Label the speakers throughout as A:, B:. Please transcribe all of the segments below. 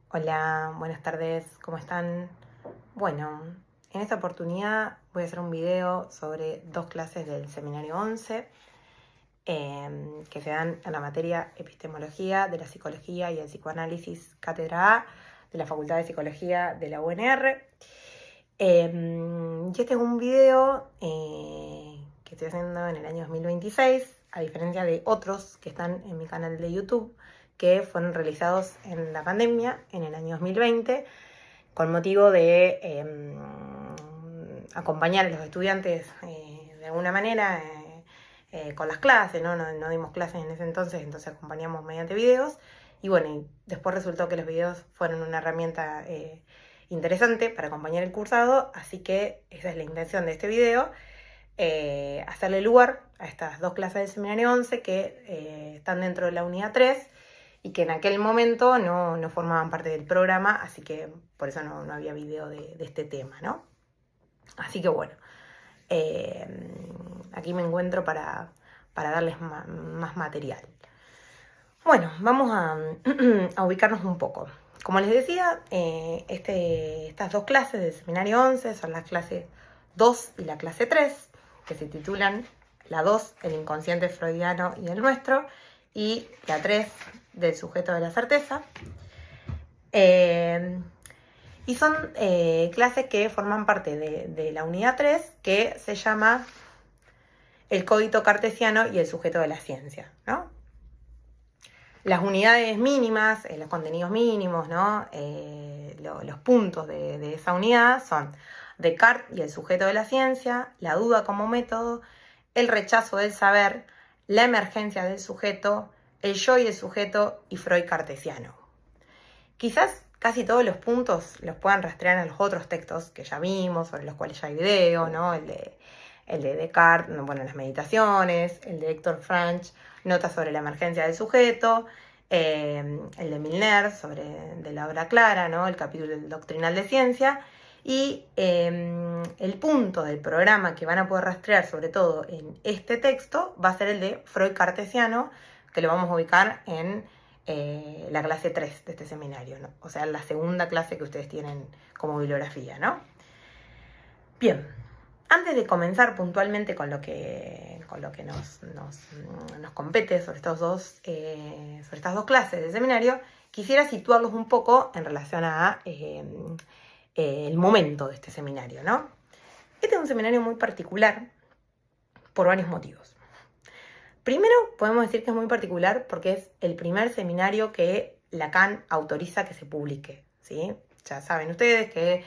A: Hola, buenas tardes, ¿cómo están? Bueno, en esta oportunidad voy a hacer un video sobre dos clases del seminario 11 que se dan en la materia Epistemología de la Psicología y el Psicoanálisis Cátedra A de la Facultad de Psicología de la UNR. Y este es un video que estoy haciendo en el año 2026, a diferencia de otros que están en mi canal de YouTube, que fueron realizados en la pandemia, en el año 2020, con motivo de acompañar a los estudiantes de alguna manera con las clases, ¿no? No dimos clases en ese entonces acompañamos mediante videos. Y bueno, y después resultó que los videos fueron una herramienta interesante para acompañar el cursado, así que esa es la intención de este video, hacerle lugar a estas dos clases del seminario 11 que están dentro de la unidad 3 y que en aquel momento no formaban parte del programa, así que por eso no había video de este tema, ¿no? Así que bueno, aquí me encuentro para darles más material. Bueno, vamos a ubicarnos un poco. Como les decía, estas dos clases del seminario 11 son las clases 2 y la clase 3, que se titulan la 2, el inconsciente freudiano y el nuestro, y la 3, del sujeto de la certeza. Y son clases que forman parte de la unidad 3, que se llama el cogito cartesiano y el sujeto de la ciencia, ¿no? Las unidades mínimas, los contenidos mínimos, ¿no? Los puntos de esa unidad son Descartes y el sujeto de la ciencia, la duda como método, el rechazo del saber, la emergencia del sujeto, el yo y el sujeto y Freud cartesiano. Quizás casi todos los puntos los puedan rastrear en los otros textos que ya vimos, sobre los cuales ya hay video, ¿no? El de Descartes, bueno, las meditaciones, el de Héctor Franch, Notas sobre la emergencia del sujeto, el de Milner, de la obra clara, ¿no? El capítulo del doctrinal de ciencia, y el punto del programa que van a poder rastrear, sobre todo en este texto, va a ser el de Freud cartesiano, que lo vamos a ubicar en la clase 3 de este seminario, ¿no? O sea, la segunda clase que ustedes tienen como bibliografía, ¿no? Bien, antes de comenzar puntualmente con lo que nos compete sobre estas dos clases del seminario, quisiera situarlos un poco en relación a el momento de este seminario, ¿no? Este es un seminario muy particular por varios motivos. Primero, podemos decir que es muy particular porque es el primer seminario que Lacan autoriza que se publique, ¿sí? Ya saben ustedes que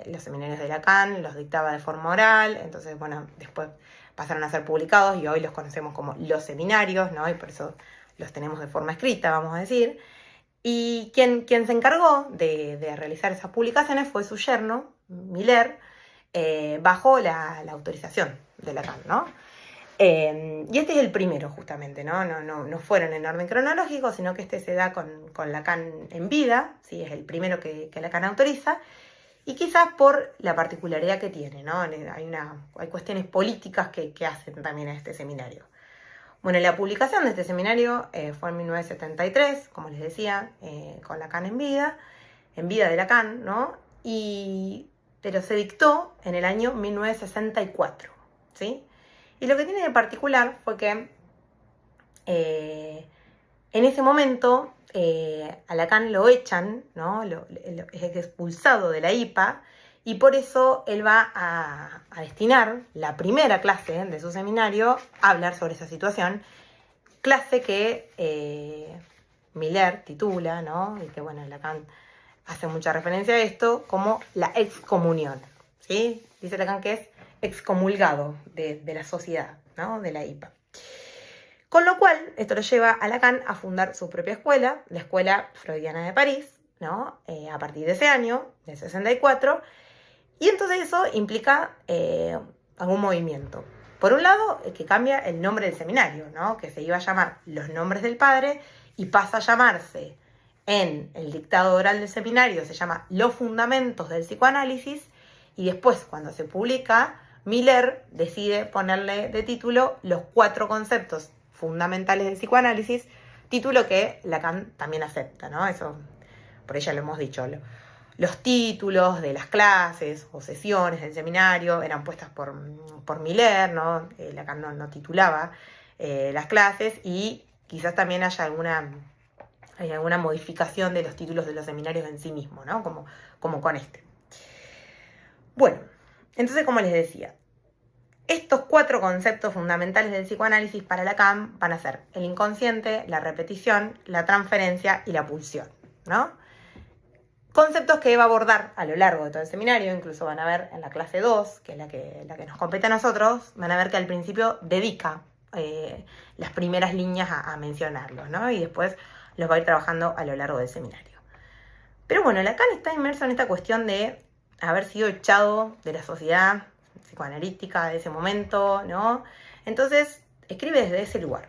A: los seminarios de Lacan los dictaba de forma oral, entonces, bueno, después pasaron a ser publicados y hoy los conocemos como los seminarios, ¿no? Y por eso los tenemos de forma escrita, vamos a decir. Y quien se encargó de realizar esas publicaciones fue su yerno, Miller, bajo la autorización de Lacan, ¿no? Y este es el primero, justamente, ¿no? No fueron en orden cronológico, sino que este se da con Lacan en vida, ¿sí? Es el primero que Lacan autoriza, y quizás por la particularidad que tiene, ¿no? Hay cuestiones políticas que hacen también a este seminario. Bueno, la publicación de este seminario fue en 1973, como les decía, con Lacan en vida de Lacan, ¿no? Pero se dictó en el año 1964, ¿sí? Y lo que tiene de particular fue que en ese momento a Lacan lo echan, ¿no? Es expulsado de la IPA, y por eso él va a destinar la primera clase de su seminario a hablar sobre esa situación, clase que Miller titula, ¿no? Y que, bueno, Lacan hace mucha referencia a esto como la excomunión, ¿sí? Dice Lacan que es excomulgado de la sociedad, ¿no? De la IPA. Con lo cual, esto lo lleva a Lacan a fundar su propia escuela, la Escuela Freudiana de París, ¿no? A partir de ese año, del 64, y entonces eso implica algún movimiento. Por un lado, que cambia el nombre del seminario, ¿no? Que se iba a llamar Los Nombres del Padre y pasa a llamarse, en el dictado oral del seminario, se llama Los Fundamentos del Psicoanálisis, y después, cuando se publica, Miller decide ponerle de título Los 4 conceptos fundamentales del psicoanálisis, título que Lacan también acepta, ¿no? Eso por ella lo hemos dicho, los títulos de las clases o sesiones del seminario eran puestas por Miller, ¿no? Lacan no titulaba las clases, y quizás también haya alguna modificación de los títulos de los seminarios en sí mismos, ¿no? Como con este. Bueno, entonces, como les decía, estos 4 conceptos fundamentales del psicoanálisis para Lacan van a ser el inconsciente, la repetición, la transferencia y la pulsión, ¿no? Conceptos que va a abordar a lo largo de todo el seminario, incluso van a ver en la clase 2, que es la que nos compete a nosotros, van a ver que al principio dedica las primeras líneas a mencionarlos, ¿no? Y después los va a ir trabajando a lo largo del seminario. Pero bueno, Lacan está inmerso en esta cuestión de haber sido echado de la sociedad psicoanalítica de ese momento, ¿no? Entonces, escribe desde ese lugar,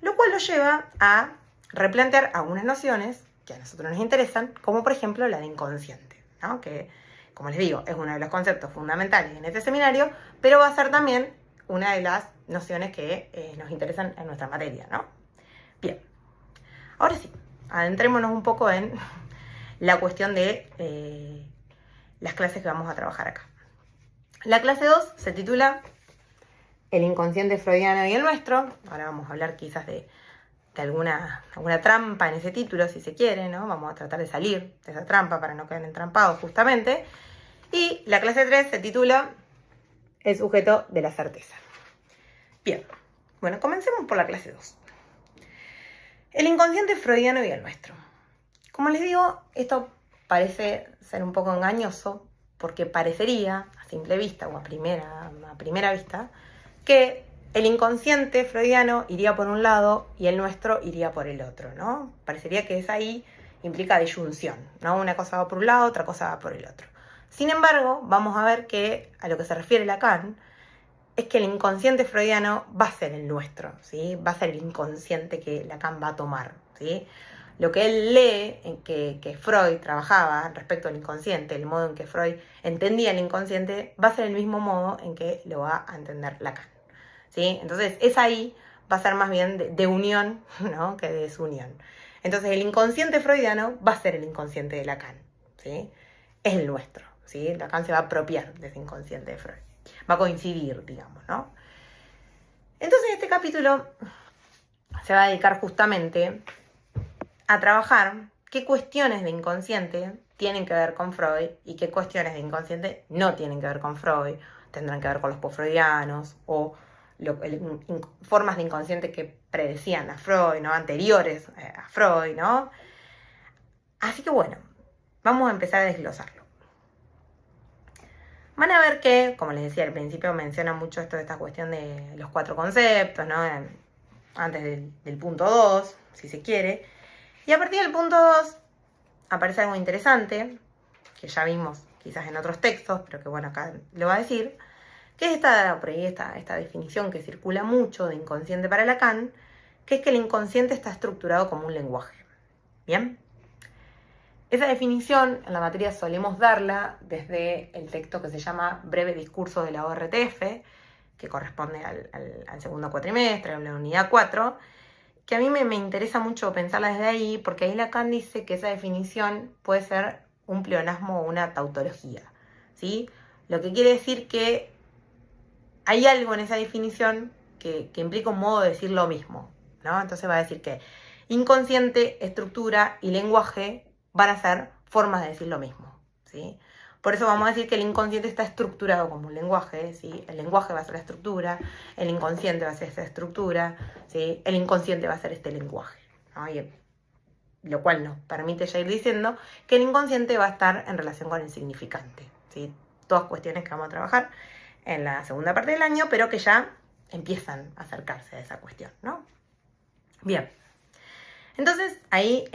A: lo cual lo lleva a replantear algunas nociones que a nosotros nos interesan, como por ejemplo la de inconsciente, ¿no? Que, como les digo, es uno de los conceptos fundamentales en este seminario, pero va a ser también una de las nociones que nos interesan en nuestra materia, ¿no? Bien, ahora sí, adentrémonos un poco en la cuestión de las clases que vamos a trabajar acá. La clase 2 se titula El inconsciente freudiano y el nuestro. Ahora vamos a hablar quizás de alguna trampa en ese título, si se quiere, ¿no? Vamos a tratar de salir de esa trampa para no quedar entrampados, justamente. Y la clase 3 se titula El sujeto de la certeza. Bien, bueno, comencemos por la clase 2. El inconsciente freudiano y el nuestro. Como les digo, esto parece ser un poco engañoso, porque parecería, a simple vista o a primera vista, que el inconsciente freudiano iría por un lado y el nuestro iría por el otro, ¿no? Parecería que ahí implica disyunción, ¿no? Una cosa va por un lado, otra cosa va por el otro. Sin embargo, vamos a ver que a lo que se refiere Lacan es que el inconsciente freudiano va a ser el nuestro, ¿sí? Va a ser el inconsciente que Lacan va a tomar, ¿sí? Lo que él lee en que Freud trabajaba respecto al inconsciente, el modo en que Freud entendía el inconsciente, va a ser el mismo modo en que lo va a entender Lacan, ¿sí? Entonces, ahí va a ser más bien de unión, ¿no? Que de desunión. Entonces, el inconsciente freudiano va a ser el inconsciente de Lacan, ¿sí? Es el nuestro, ¿sí? Lacan se va a apropiar de ese inconsciente de Freud. Va a coincidir, digamos, ¿no? Entonces, este capítulo se va a dedicar justamente a trabajar qué cuestiones de inconsciente tienen que ver con Freud y qué cuestiones de inconsciente no tienen que ver con Freud, tendrán que ver con los postfreudianos o formas de inconsciente que predecían a Freud, ¿no? Anteriores a Freud, ¿no? Así que bueno, vamos a empezar a desglosarlo. Van a ver que, como les decía al principio, menciona mucho esta cuestión de los 4 conceptos, ¿no? Antes del punto 2, si se quiere. Y a partir del punto 2 aparece algo interesante, que ya vimos quizás en otros textos, pero que bueno, acá lo va a decir, que es esta definición que circula mucho de inconsciente para Lacan, que es que el inconsciente está estructurado como un lenguaje. ¿Bien? Esa definición en la materia solemos darla desde el texto que se llama Breve Discurso de la ORTF, que corresponde al segundo cuatrimestre, a la unidad 4, que a mí me interesa mucho pensarla desde ahí, porque ahí Lacan dice que esa definición puede ser un pleonasmo o una tautología, ¿sí? Lo que quiere decir que hay algo en esa definición que implica un modo de decir lo mismo, ¿no? Entonces va a decir que inconsciente, estructura y lenguaje van a ser formas de decir lo mismo, ¿sí? Por eso vamos a decir que el inconsciente está estructurado como un lenguaje, ¿sí? El lenguaje va a ser la estructura, el inconsciente va a ser esta estructura, ¿sí? El inconsciente va a ser este lenguaje, ¿no? Y lo cual nos permite ya ir diciendo que el inconsciente va a estar en relación con el significante, ¿sí? Todas cuestiones que vamos a trabajar en la segunda parte del año, pero que ya empiezan a acercarse a esa cuestión, ¿no? Bien. Entonces, ahí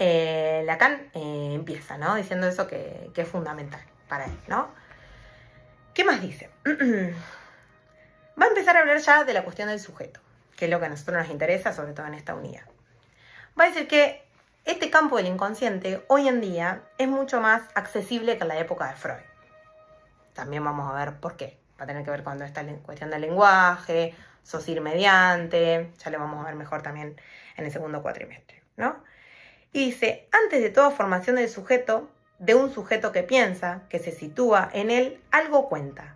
A: Lacan empieza, ¿no? Diciendo eso que es fundamental para él, ¿no? ¿Qué más dice? Va a empezar a hablar ya de la cuestión del sujeto, que es lo que a nosotros nos interesa, sobre todo en esta unidad. Va a decir que este campo del inconsciente hoy en día es mucho más accesible que en la época de Freud. También vamos a ver por qué. Va a tener que ver con esta cuestión del lenguaje, Saussure mediante, ya lo vamos a ver mejor también en el segundo cuatrimestre, ¿no? Y dice, antes de toda formación del sujeto, de un sujeto que piensa, que se sitúa en él, algo cuenta.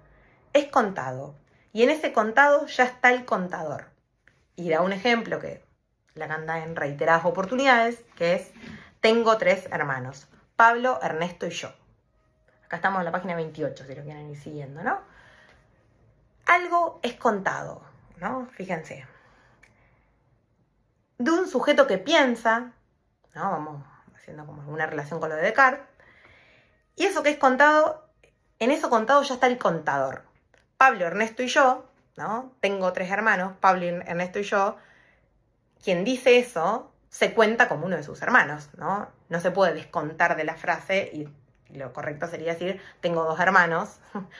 A: Es contado. Y en ese contado ya está el contador. Y da un ejemplo que la canta en reiteradas oportunidades, que es, tengo 3 hermanos, Pablo, Ernesto y yo. Acá estamos en la página 28, si lo quieren ir siguiendo, ¿no? Algo es contado, ¿no? Fíjense. De un sujeto que piensa, ¿no? Vamos haciendo como una relación con lo de Descartes. Y eso que es contado, en eso contado ya está el contador. Pablo, Ernesto y yo, ¿no? Tengo 3 hermanos, Pablo, Ernesto y yo. Quien dice eso se cuenta como uno de sus hermanos, ¿no? No se puede descontar de la frase y lo correcto sería decir, tengo 2 hermanos,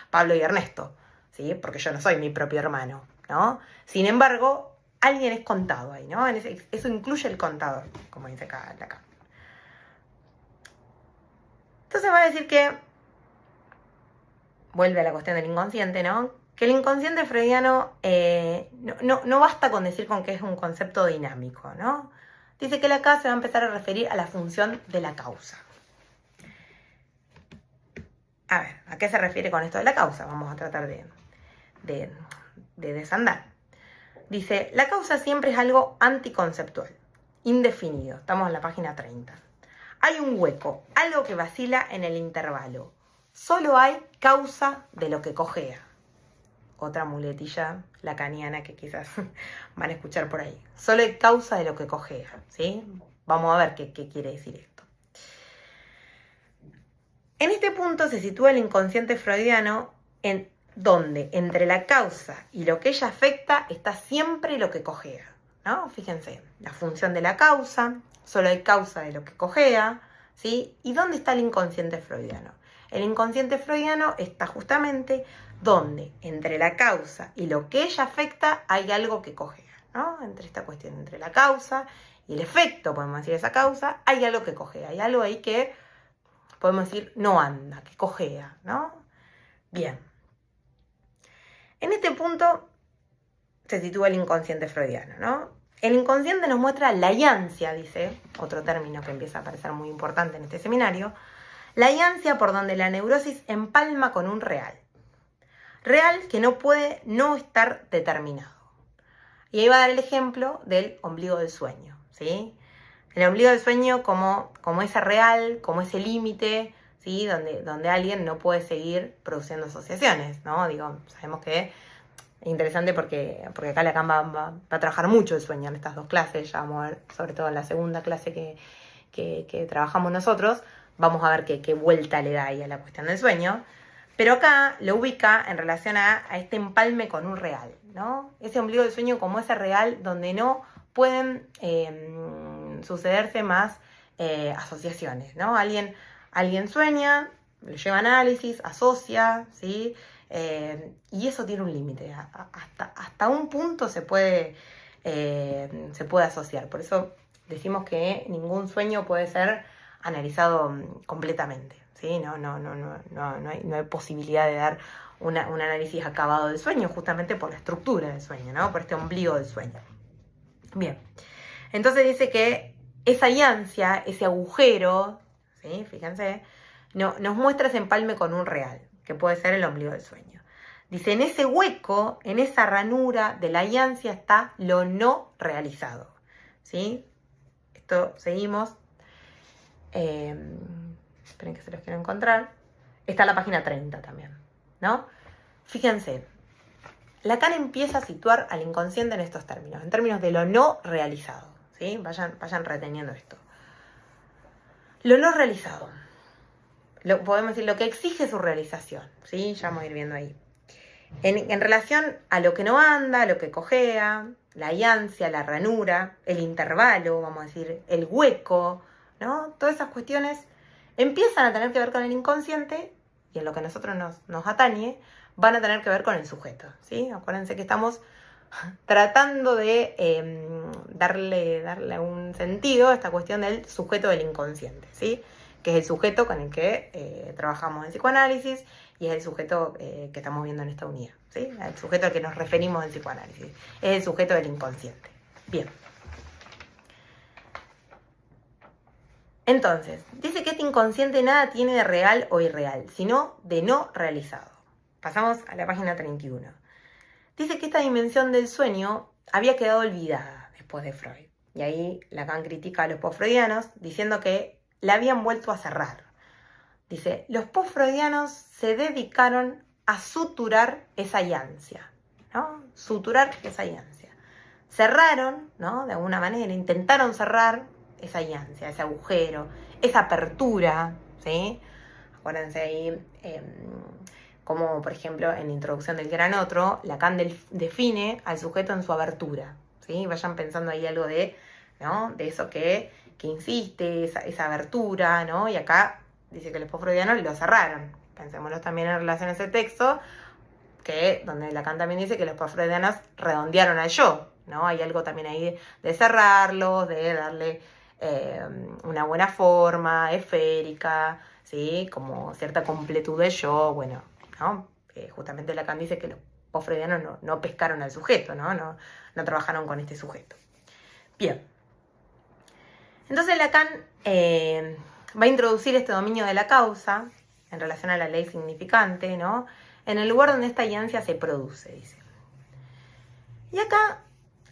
A: Pablo y Ernesto, ¿sí? Porque yo no soy mi propio hermano, ¿no? Sin embargo, alguien es contado ahí, ¿no? Eso incluye el contador, como dice acá. Entonces va a decir que, vuelve a la cuestión del inconsciente, ¿no? Que el inconsciente freudiano no basta con decir con que es un concepto dinámico, ¿no? Dice que acá se va a empezar a referir a la función de la causa. A ver, ¿a qué se refiere con esto de la causa? Vamos a tratar de desandar. Dice, la causa siempre es algo anticonceptual, indefinido. Estamos en la página 30. Hay un hueco, algo que vacila en el intervalo. Solo hay causa de lo que cojea. Otra muletilla lacaniana que quizás van a escuchar por ahí. Solo hay causa de lo que cojea, ¿sí? Vamos a ver qué quiere decir esto. En este punto se sitúa el inconsciente freudiano en donde entre la causa y lo que ella afecta está siempre lo que cojea, ¿no? Fíjense, la función de la causa, solo hay causa de lo que cojea, ¿sí? ¿Y dónde está el inconsciente freudiano? El inconsciente freudiano está justamente donde entre la causa y lo que ella afecta hay algo que cojea, ¿no? Entre esta cuestión, entre la causa y el efecto, podemos decir, esa causa, hay algo que cojea, hay algo ahí que podemos decir no anda, que cojea, ¿no? Bien. En este punto se sitúa el inconsciente freudiano, ¿no? El inconsciente nos muestra la iancia, dice, otro término que empieza a aparecer muy importante en este seminario, la iancia por donde la neurosis empalma con un real. Real que no puede no estar determinado. Y ahí va a dar el ejemplo del ombligo del sueño, ¿sí? El ombligo del sueño como ese real, como ese límite, ¿sí? Donde alguien no puede seguir produciendo asociaciones, ¿no? Digo, sabemos que es interesante porque acá Lacan va a trabajar mucho el sueño en estas 2 clases, ya vamos a ver, sobre todo en la segunda clase que trabajamos nosotros, vamos a ver qué vuelta le da ahí a la cuestión del sueño. Pero acá lo ubica en relación a este empalme con un real, ¿no? Ese ombligo del sueño como ese real donde no pueden sucederse más asociaciones, ¿no? Alguien sueña, lo lleva a análisis, asocia, ¿sí? Y eso tiene un límite. Hasta un punto se puede asociar. Por eso decimos que ningún sueño puede ser analizado completamente, ¿sí? No hay posibilidad de dar un análisis acabado del sueño, justamente por la estructura del sueño, ¿no? Por este ombligo del sueño. Bien, entonces dice que esa iancia, ese agujero, ¿sí? Fíjense, nos muestra ese empalme con un real, que puede ser el ombligo del sueño. Dice, en ese hueco, en esa ranura de la iancia está lo no realizado, ¿sí? Esto seguimos. Esperen que se los quiero encontrar. Está en la página 30 también, ¿no? Fíjense, Lacan empieza a situar al inconsciente en términos de lo no realizado, ¿sí? Vayan reteniendo esto. Lo no realizado. Podemos decir lo que exige su realización, ¿sí? Ya vamos a ir viendo ahí. En relación a lo que no anda, a lo que cojea, la iancia, la ranura, el intervalo, vamos a decir, el hueco, ¿no? Todas esas cuestiones empiezan a tener que ver con el inconsciente y en lo que a nosotros nos atañe, van a tener que ver con el sujeto, ¿sí? Acuérdense que estamos tratando de darle un sentido a esta cuestión del sujeto del inconsciente, ¿sí? Que es el sujeto con el que trabajamos en psicoanálisis y es el sujeto que estamos viendo en esta unidad, ¿sí? El sujeto al que nos referimos en psicoanálisis. Es el sujeto del inconsciente. Bien. Entonces, dice que este inconsciente nada tiene de real o irreal, sino de no realizado. Pasamos a la página 31. Dice que esta dimensión del sueño había quedado olvidada después de Freud. Y ahí Lacan critica a los postfreudianos diciendo que la habían vuelto a cerrar. Dice, los postfreudianos se dedicaron a suturar esa ansia, ¿no? Suturar esa ansia. Cerraron, ¿no? De alguna manera, intentaron cerrar esa ansia, ese agujero, esa apertura, ¿sí? Acuérdense ahí, como por ejemplo en la introducción del Gran Otro, Lacan define al sujeto en su abertura, ¿sí? Vayan pensando ahí algo de, ¿no? De eso que insiste, esa abertura, ¿no? Y acá dice que los postfreudianos lo cerraron. Pensémoslo también en relación a ese texto, donde Lacan también dice que los postfreudianos redondearon al yo, ¿no? Hay algo también ahí de cerrarlos, de darle una buena forma, esférica, ¿sí? Como cierta completud del yo, bueno, ¿no? Justamente Lacan dice que los postfreudianos no pescaron al sujeto, ¿no? No trabajaron con este sujeto. Bien. Entonces Lacan va a introducir este dominio de la causa en relación a la ley significante, ¿no? En el lugar donde esta ansia se produce, dice. Y acá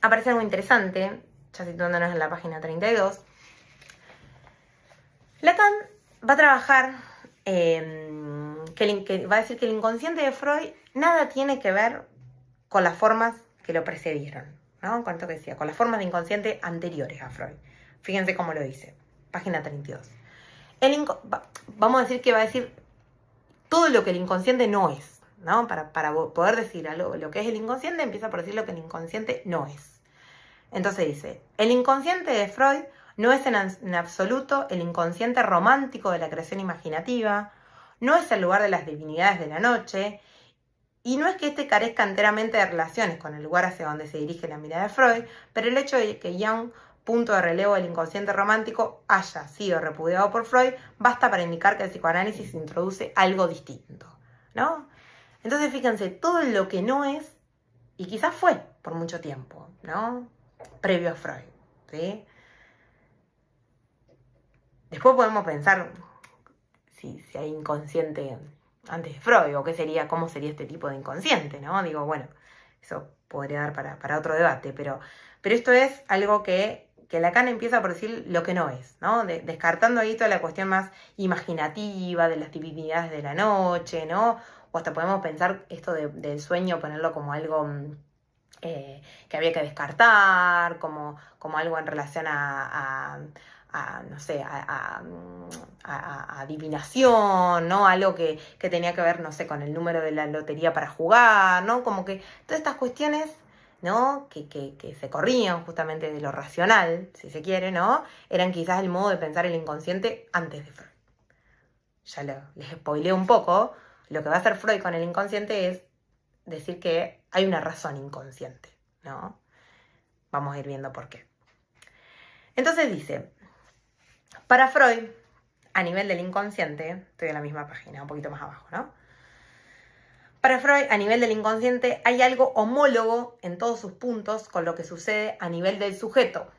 A: aparece algo interesante, ya situándonos en la página 32. Lacan va a trabajar, va a decir que el inconsciente de Freud nada tiene que ver con las formas que lo precedieron, ¿no? Con esto que decía, con las formas de inconsciente anteriores a Freud. Fíjense cómo lo dice, página 32. Vamos a decir que va a decir todo lo que el inconsciente no es, ¿no? Para poder decir algo, lo que es el inconsciente, empieza por decir lo que el inconsciente no es. Entonces dice, el inconsciente de Freud no es en absoluto el inconsciente romántico de la creación imaginativa, no es el lugar de las divinidades de la noche, y no es que éste carezca enteramente de relaciones con el lugar hacia donde se dirige la mirada de Freud, pero el hecho de que Jung, punto de relevo del inconsciente romántico, haya sido repudiado por Freud, basta para indicar que el psicoanálisis introduce algo distinto, ¿no? Entonces fíjense, todo lo que no es, y quizás fue por mucho tiempo, ¿no? Previo a Freud, ¿sí? Después podemos pensar si hay inconsciente antes de Freud, o cómo sería este tipo de inconsciente, ¿no? Digo, bueno, eso podría dar para otro debate, pero esto es algo que Lacan empieza por decir lo que no es, ¿no? Descartando ahí toda la cuestión más imaginativa de las divinidades de la noche, ¿no? O hasta podemos pensar esto del sueño, ponerlo como algo que había que descartar, como algo en relación a adivinación, ¿no? Algo que tenía que ver, no sé, con el número de la lotería para jugar, ¿no? Como que todas estas cuestiones, ¿no? Que se corrían justamente de lo racional, si se quiere, ¿no? Eran quizás el modo de pensar el inconsciente antes de Freud. Ya les spoileé un poco. Lo que va a hacer Freud con el inconsciente es decir que hay una razón inconsciente, ¿no? Vamos a ir viendo por qué. Entonces dice, para Freud, a nivel del inconsciente, estoy en la misma página, un poquito más abajo, ¿no? Para Freud, a nivel del inconsciente, hay algo homólogo en todos sus puntos con lo que sucede a nivel del sujeto.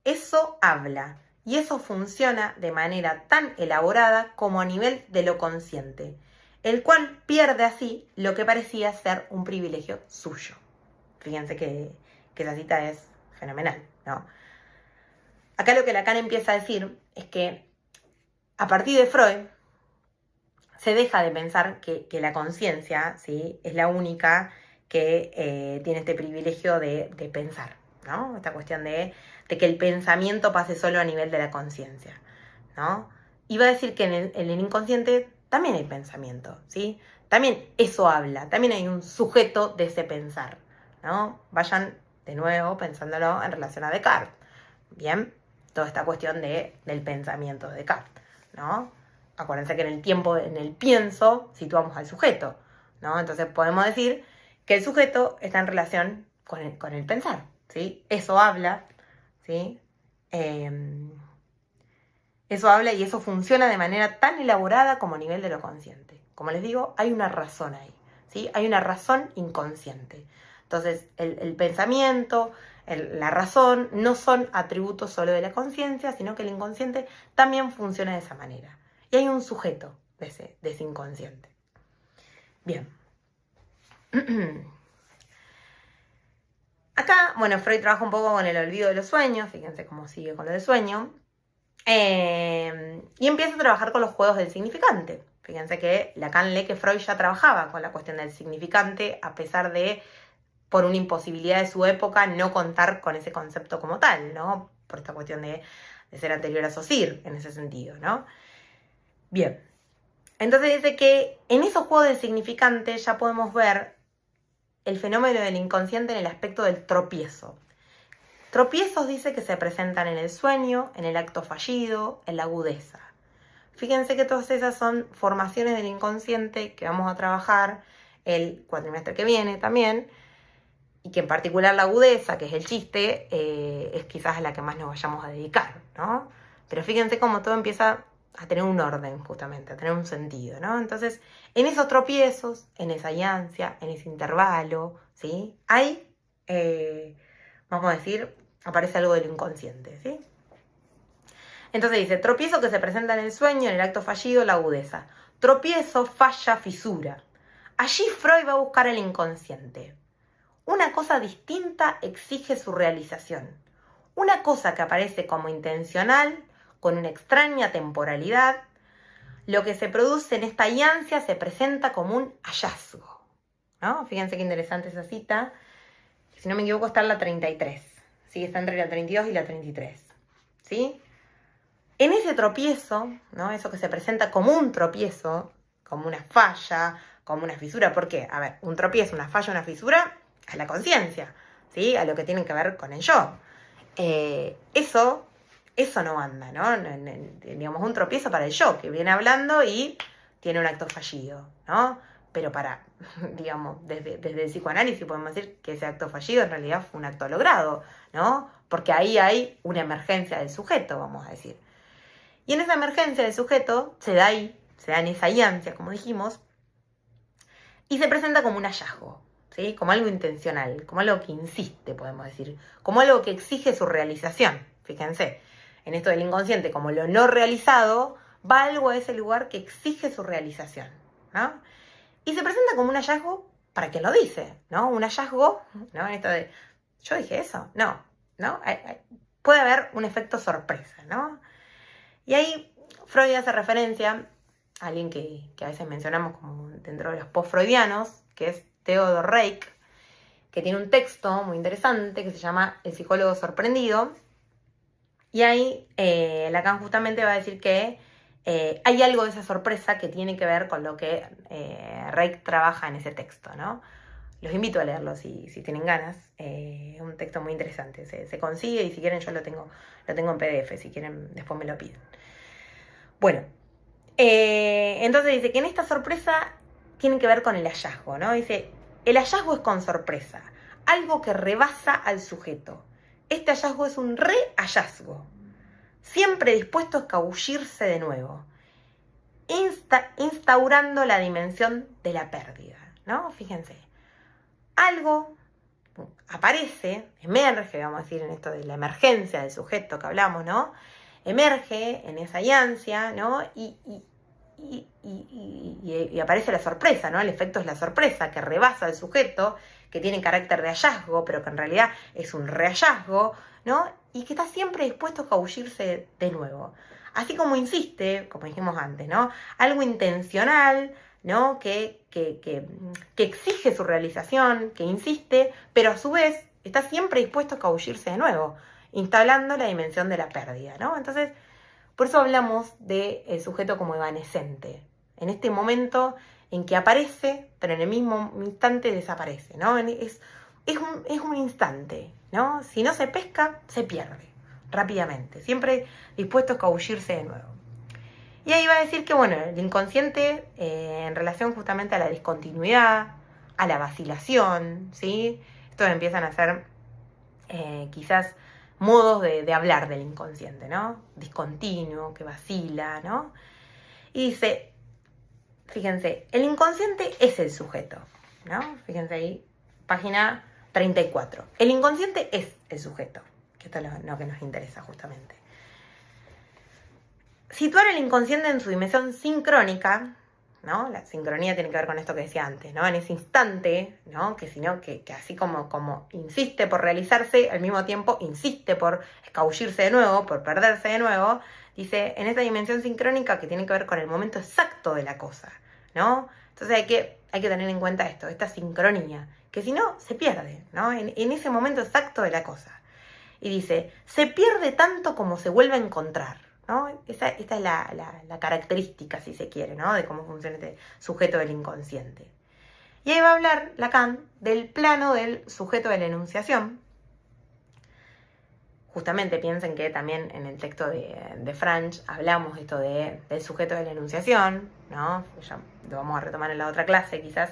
A: Eso habla y eso funciona de manera tan elaborada como a nivel de lo consciente, el cual pierde así lo que parecía ser un privilegio suyo. Fíjense que esa cita es fenomenal, ¿no? Acá lo que Lacan empieza a decir es que a partir de Freud se deja de pensar que la conciencia, ¿sí?, es la única que tiene este privilegio de pensar, ¿no? Esta cuestión de que el pensamiento pase solo a nivel de la conciencia, ¿no? Y va a decir que en el inconsciente también hay pensamiento, ¿sí? También eso habla, también hay un sujeto de ese pensar, ¿no? Vayan de nuevo pensándolo en relación a Descartes, ¿bien? Toda esta cuestión del pensamiento de Descartes, ¿no? Acuérdense que en el pienso, situamos al sujeto, ¿no? Entonces podemos decir que el sujeto está en relación con el pensar, ¿sí? Eso habla, ¿sí? Eso habla y eso funciona de manera tan elaborada como a nivel de lo consciente. Como les digo, hay una razón ahí, ¿sí? Hay una razón inconsciente. Entonces, el pensamiento, la razón, no son atributos solo de la conciencia, sino que el inconsciente también funciona de esa manera. Y hay un sujeto de ese inconsciente. Bien. Acá, bueno, Freud trabaja un poco con el olvido de los sueños, fíjense cómo sigue con lo del sueño, y empieza a trabajar con los juegos del significante. Fíjense que Lacan lee que Freud ya trabajaba con la cuestión del significante, a pesar de, por una imposibilidad de su época, no contar con ese concepto como tal, ¿no? Por esta cuestión de ser anterior a Saussure, en ese sentido, ¿no? Bien. Entonces dice que en esos juegos del significante ya podemos ver el fenómeno del inconsciente en el aspecto del tropiezo. Tropiezos dice que se presentan en el sueño, en el acto fallido, en la agudeza. Fíjense que todas esas son formaciones del inconsciente que vamos a trabajar el cuatrimestre que viene también, y que en particular la agudeza, que es el chiste, es quizás a la que más nos vayamos a dedicar, ¿no? Pero fíjense cómo todo empieza a tener un orden, justamente, a tener un sentido, ¿no? Entonces, en esos tropiezos, en esa ansia, en ese intervalo, ¿sí? Hay, vamos a decir, aparece algo del inconsciente, ¿sí? Entonces dice, tropiezo que se presenta en el sueño, en el acto fallido, la agudeza. Tropiezo, falla, fisura. Allí Freud va a buscar el inconsciente. Una cosa distinta exige su realización. Una cosa que aparece como intencional, con una extraña temporalidad, lo que se produce en esta ansia se presenta como un hallazgo, ¿no? Fíjense qué interesante esa cita. Si no me equivoco está en la 33. Sí, está entre la 32 y la 33. ¿Sí? En ese tropiezo, ¿no? Eso que se presenta como un tropiezo, como una falla, como una fisura. ¿Por qué? A ver, un tropiezo, una falla, una fisura, a la conciencia, ¿sí? A lo que tiene que ver con el yo. Eso no anda, ¿no? Digamos, un tropiezo para el yo, que viene hablando y tiene un acto fallido, ¿no? Pero digamos, desde el psicoanálisis podemos decir que ese acto fallido en realidad fue un acto logrado, ¿no? Porque ahí hay una emergencia del sujeto, vamos a decir. Y en esa emergencia del sujeto se da en esa ansia, como dijimos, y se presenta como un hallazgo, ¿sí? Como algo intencional, como algo que insiste, podemos decir, como algo que exige su realización, fíjense. En esto del inconsciente, como lo no realizado, va algo a ese lugar que exige su realización, ¿no? Y se presenta como un hallazgo para quien lo dice, ¿no? Un hallazgo, ¿no? En esto de, yo dije eso, no. Puede haber un efecto sorpresa, ¿no? Y ahí Freud hace referencia a alguien que a veces mencionamos como dentro de los post-freudianos, que es Theodor Reik, que tiene un texto muy interesante que se llama El psicólogo sorprendido. Y ahí Lacan justamente va a decir que hay algo de esa sorpresa que tiene que ver con lo que Reik trabaja en ese texto, ¿no? Los invito a leerlo si tienen ganas. Es un texto muy interesante. Se consigue y si quieren yo lo tengo en PDF. Si quieren después me lo piden. Bueno, entonces dice que en esta sorpresa tiene que ver con el hallazgo, ¿no? Dice, el hallazgo es con sorpresa, algo que rebasa al sujeto. Este hallazgo es un re-hallazgo, siempre dispuesto a escabullirse de nuevo, instaurando la dimensión de la pérdida, ¿no? Fíjense, algo aparece, emerge, vamos a decir, en esto de la emergencia del sujeto que hablamos, ¿no? Emerge en esa ansia, ¿no? Y aparece la sorpresa, ¿no? El efecto es la sorpresa, que rebasa al sujeto, que tiene carácter de hallazgo, pero que en realidad es un rehallazgo, ¿no? Y que está siempre dispuesto a escabullirse de nuevo. Así como insiste, como dijimos antes, ¿no? Algo intencional, ¿no? Que exige su realización, que insiste, pero a su vez está siempre dispuesto a escabullirse de nuevo, instalando la dimensión de la pérdida, ¿no? Entonces, por eso hablamos del sujeto como evanescente. En este momento en que aparece, pero en el mismo instante desaparece, ¿no? Es un instante, ¿no? Si no se pesca, se pierde rápidamente, siempre dispuesto a escabullirse de nuevo. Y ahí va a decir que, bueno, el inconsciente, en relación justamente a la discontinuidad, a la vacilación, ¿sí? Estos empiezan a ser quizás modos de hablar del inconsciente, ¿no? Discontinuo, que vacila, ¿no? Y dice, fíjense, el inconsciente es el sujeto, ¿no? Fíjense ahí, página 34. El inconsciente es el sujeto, que esto es lo que nos interesa justamente. Situar el inconsciente en su dimensión sincrónica, ¿no? La sincronía tiene que ver con esto que decía antes, ¿no? En ese instante, ¿no? Que así como insiste por realizarse, al mismo tiempo insiste por escabullirse de nuevo, por perderse de nuevo, dice, en esta dimensión sincrónica que tiene que ver con el momento exacto de la cosa, ¿no? Entonces hay que tener en cuenta esto, esta sincronía, que si no, se pierde, ¿no? En ese momento exacto de la cosa. Y dice, se pierde tanto como se vuelve a encontrar, ¿no? Esta es la característica, si se quiere, ¿no? De cómo funciona este sujeto del inconsciente. Y ahí va a hablar Lacan del plano del sujeto de la enunciación. Justamente piensen que también en el texto de Franch hablamos esto del sujeto de la enunciación, ¿no? Ya lo vamos a retomar en la otra clase, quizás,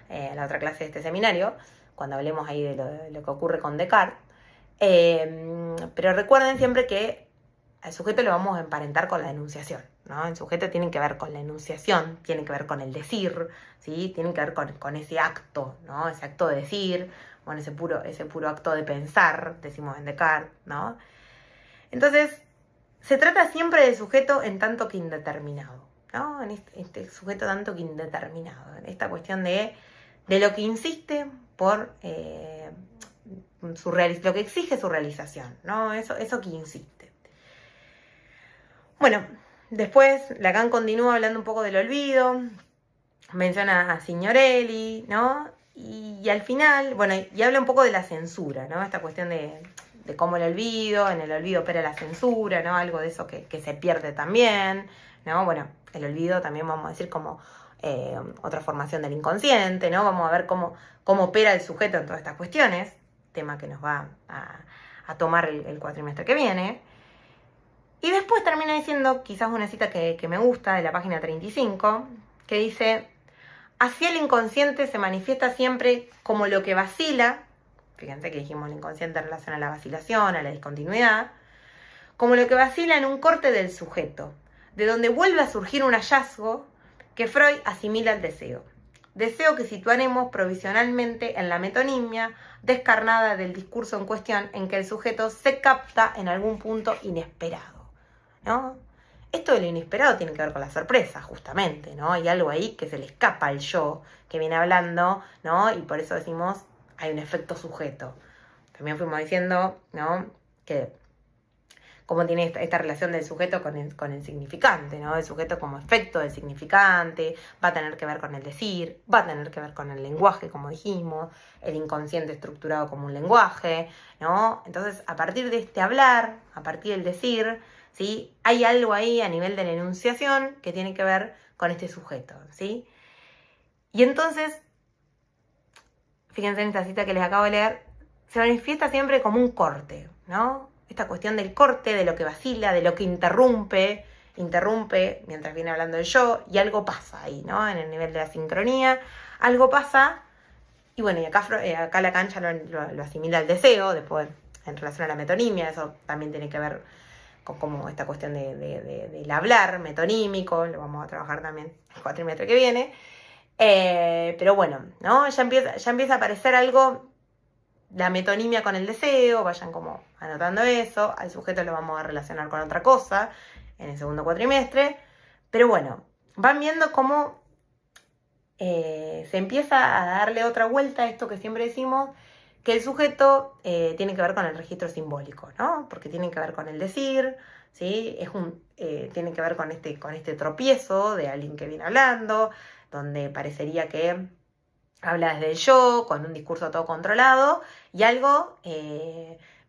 A: en la otra clase de este seminario, cuando hablemos ahí de lo que ocurre con Descartes. Pero recuerden siempre que al sujeto lo vamos a emparentar con la enunciación, ¿no? El sujeto tiene que ver con la enunciación, tiene que ver con el decir, ¿sí? Tiene que ver con ese acto, ¿no? Ese acto de decir, bueno, ese puro acto de pensar, decimos en Descartes, ¿no? Entonces, se trata siempre del sujeto en tanto que indeterminado, ¿no? En este sujeto tanto que indeterminado, en esta cuestión de lo que insiste por lo que exige su realización, ¿no? Eso que insiste. Bueno, después Lacan continúa hablando un poco del olvido, menciona a Signorelli, ¿no? Y al final, bueno, y habla un poco de la censura, ¿no? Esta cuestión de cómo en el olvido opera la censura, ¿no? Algo de eso que se pierde también, ¿no? Bueno, el olvido también vamos a decir como otra formación del inconsciente, ¿no? Vamos a ver cómo opera el sujeto en todas estas cuestiones, tema que nos va a tomar el cuatrimestre que viene. Y después termina diciendo, quizás una cita que me gusta, de la página 35, que dice, así el inconsciente se manifiesta siempre como lo que vacila, fíjense que dijimos el inconsciente en relación a la vacilación, a la discontinuidad, como lo que vacila en un corte del sujeto, de donde vuelve a surgir un hallazgo que Freud asimila al deseo. Deseo que situaremos provisionalmente en la metonimia descarnada del discurso en cuestión, en que el sujeto se capta en algún punto inesperado, ¿no? Esto de lo inesperado tiene que ver con la sorpresa, justamente, ¿no? Hay algo ahí que se le escapa al yo que viene hablando, ¿no? Y por eso decimos, hay un efecto sujeto. También fuimos diciendo, ¿no? Que cómo tiene esta relación del sujeto con el significante, ¿no? El sujeto como efecto del significante, va a tener que ver con el decir, va a tener que ver con el lenguaje, como dijimos, el inconsciente estructurado como un lenguaje, ¿no? Entonces, a partir de este hablar, a partir del decir, ¿sí? Hay algo ahí a nivel de la enunciación que tiene que ver con este sujeto, ¿sí? Y entonces, fíjense en esta cita que les acabo de leer, se manifiesta siempre como un corte, ¿no? Esta cuestión del corte, de lo que vacila, de lo que interrumpe mientras viene hablando el yo, y algo pasa ahí, ¿no? En el nivel de la sincronía, algo pasa, y bueno, y acá Lacan ya lo asimila al deseo, después en relación a la metonimia, eso también tiene que ver con como esta cuestión del hablar metonímico, lo vamos a trabajar también el cuatrimestre que viene, pero bueno, ¿no? Ya empieza a aparecer algo, la metonimia con el deseo, vayan como anotando eso, al sujeto lo vamos a relacionar con otra cosa en el segundo cuatrimestre, pero bueno, van viendo cómo se empieza a darle otra vuelta a esto que siempre decimos, que el sujeto tiene que ver con el registro simbólico, ¿no? Porque tiene que ver con el decir, ¿sí? Tiene que ver con este tropiezo de alguien que viene hablando, donde parecería que habla desde el yo, con un discurso todo controlado, y algo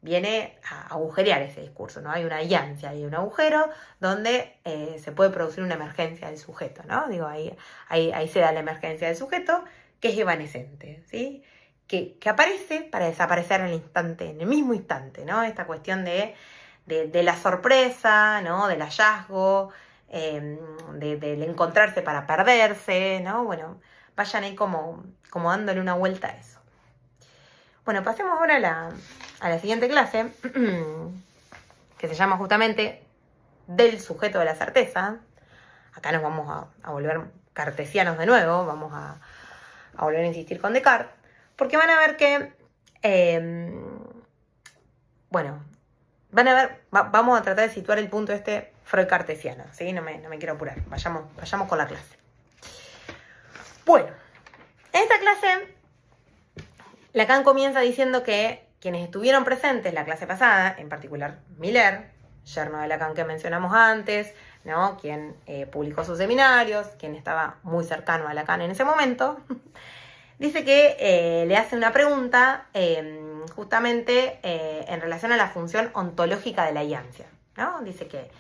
A: viene a agujerear ese discurso, ¿no? Hay una allancia, hay un agujero donde se puede producir una emergencia del sujeto, ¿no? Digo, ahí se da la emergencia del sujeto, que es evanescente, ¿sí? Que aparece para desaparecer en el mismo instante, ¿no? Esta cuestión de la sorpresa, ¿no? Del hallazgo, del encontrarse para perderse, ¿no? Bueno, vayan ahí como dándole una vuelta a eso. Bueno, pasemos ahora a la siguiente clase, que se llama justamente del sujeto de la certeza. Acá nos vamos a volver cartesianos de nuevo, vamos a volver a insistir con Descartes, porque van a ver que Bueno, van a ver, vamos a tratar de situar el punto Freud cartesiano, ¿sí? No me quiero apurar, vayamos con la clase. Bueno, en esta clase, Lacan comienza diciendo que quienes estuvieron presentes la clase pasada, en particular Miller, yerno de Lacan que mencionamos antes, ¿no? Quien publicó sus seminarios, quien estaba muy cercano a Lacan en ese momento, dice que le hace una pregunta justamente en relación a la función ontológica de la iancia, ¿no? Dice que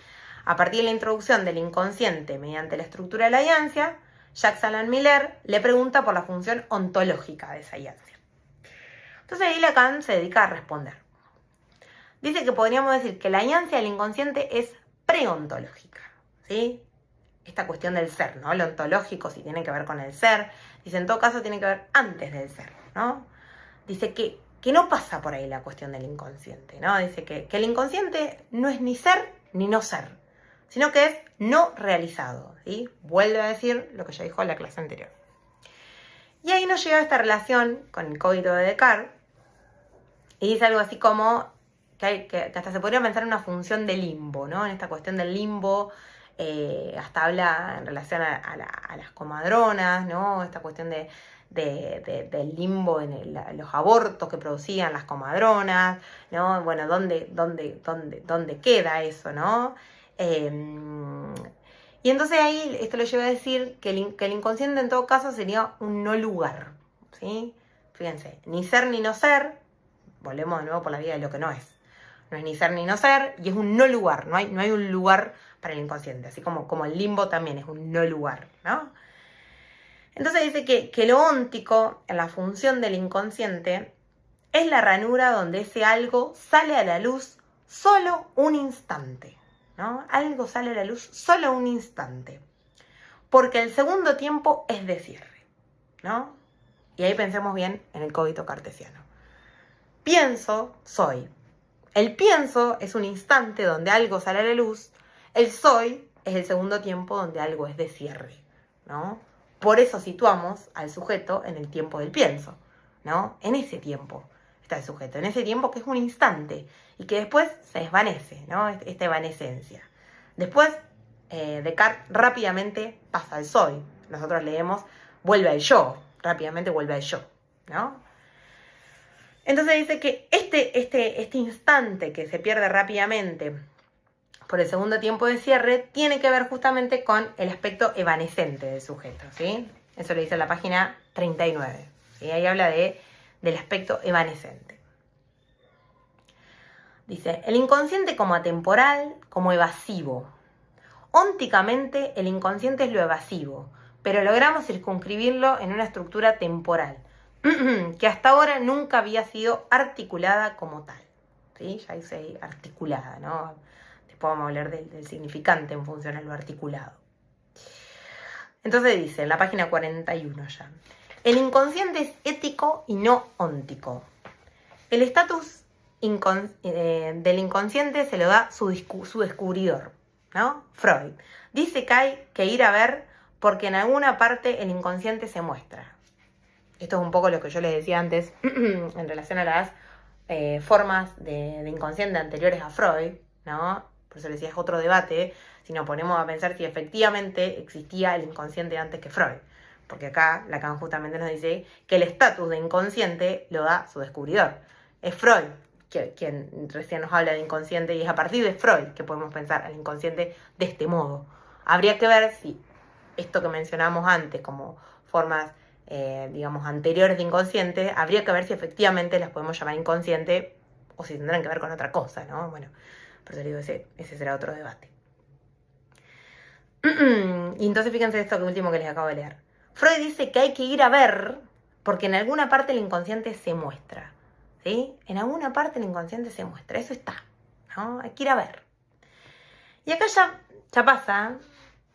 A: a partir de la introducción del inconsciente mediante la estructura de la iancia, Jacques Alain Miller le pregunta por la función ontológica de esa iancia. Entonces ahí Lacan se dedica a responder. Dice que podríamos decir que la iancia del inconsciente es preontológica, ¿sí? Esta cuestión del ser, ¿no? Lo ontológico, si tiene que ver con el ser, dice en todo caso tiene que ver antes del ser, ¿no? Dice que no pasa por ahí la cuestión del inconsciente, ¿no? Dice que el inconsciente no es ni ser ni no ser, sino que es no realizado, ¿sí? Vuelve a decir lo que ya dijo en la clase anterior. Y ahí nos llega esta relación con el código de Descartes, y dice algo así como que hasta se podría pensar en una función de limbo, ¿no? En esta cuestión del limbo, hasta habla en relación a las comadronas, ¿no? Esta cuestión del limbo en los abortos que producían las comadronas, ¿no? Bueno, ¿dónde queda eso, no? Y entonces ahí esto lo lleva a decir que el inconsciente en todo caso sería un no lugar, ¿sí? Fíjense, ni ser ni no ser, volvemos de nuevo por la vía de lo que no es. No es ni ser ni no ser, y es un no lugar, no hay un lugar para el inconsciente, así como el limbo también es un no lugar, ¿no? Entonces dice que lo óntico, en la función del inconsciente, es la ranura donde ese algo sale a la luz solo un instante, ¿no? Algo sale a la luz solo un instante, porque el segundo tiempo es de cierre, ¿no? Y ahí pensemos bien en el cogito cartesiano. Pienso, soy. El pienso es un instante donde algo sale a la luz, el soy es el segundo tiempo donde algo es de cierre, ¿no? Por eso situamos al sujeto en el tiempo del pienso, ¿no? En ese tiempo está el sujeto, en ese tiempo que es un instante y que después se desvanece, ¿no? Esta evanescencia. Después, Descartes rápidamente pasa al soy. Nosotros leemos, vuelve al yo, rápidamente vuelve al yo, ¿no? Entonces dice que este instante que se pierde rápidamente por el segundo tiempo de cierre tiene que ver justamente con el aspecto evanescente del sujeto, ¿sí? Eso lo dice en la página 39, ¿sí? Ahí habla del aspecto evanescente. Dice, el inconsciente como atemporal, como evasivo. Ónticamente, el inconsciente es lo evasivo, pero logramos circunscribirlo en una estructura temporal, que hasta ahora nunca había sido articulada como tal, ¿sí? Ya dice articulada, ¿no? Después vamos a hablar del significante en función a lo articulado. Entonces dice, en la página 41 ya, el inconsciente es ético y no óntico. El estatus del inconsciente se lo da su descubridor, ¿no? Freud. Dice que hay que ir a ver porque en alguna parte el inconsciente se muestra. Esto es un poco lo que yo les decía antes en relación a las formas de inconsciente anteriores a Freud, ¿no? Por eso les decía, es otro debate, si nos ponemos a pensar si efectivamente existía el inconsciente antes que Freud. Porque acá Lacan justamente nos dice que el estatus de inconsciente lo da su descubridor. Es Freud quien recién nos habla de inconsciente y es a partir de Freud que podemos pensar al inconsciente de este modo. Habría que ver si esto que mencionamos antes como formas digamos, anteriores de inconsciente, habría que ver si efectivamente las podemos llamar inconsciente o si tendrán que ver con otra cosa, ¿no? Bueno, por eso digo, ese será otro debate. Y entonces fíjense esto que último que les acabo de leer. Freud dice que hay que ir a ver porque en alguna parte el inconsciente se muestra, ¿sí? En alguna parte el inconsciente se muestra, eso está, ¿no? Hay que ir a ver. Y acá ya pasa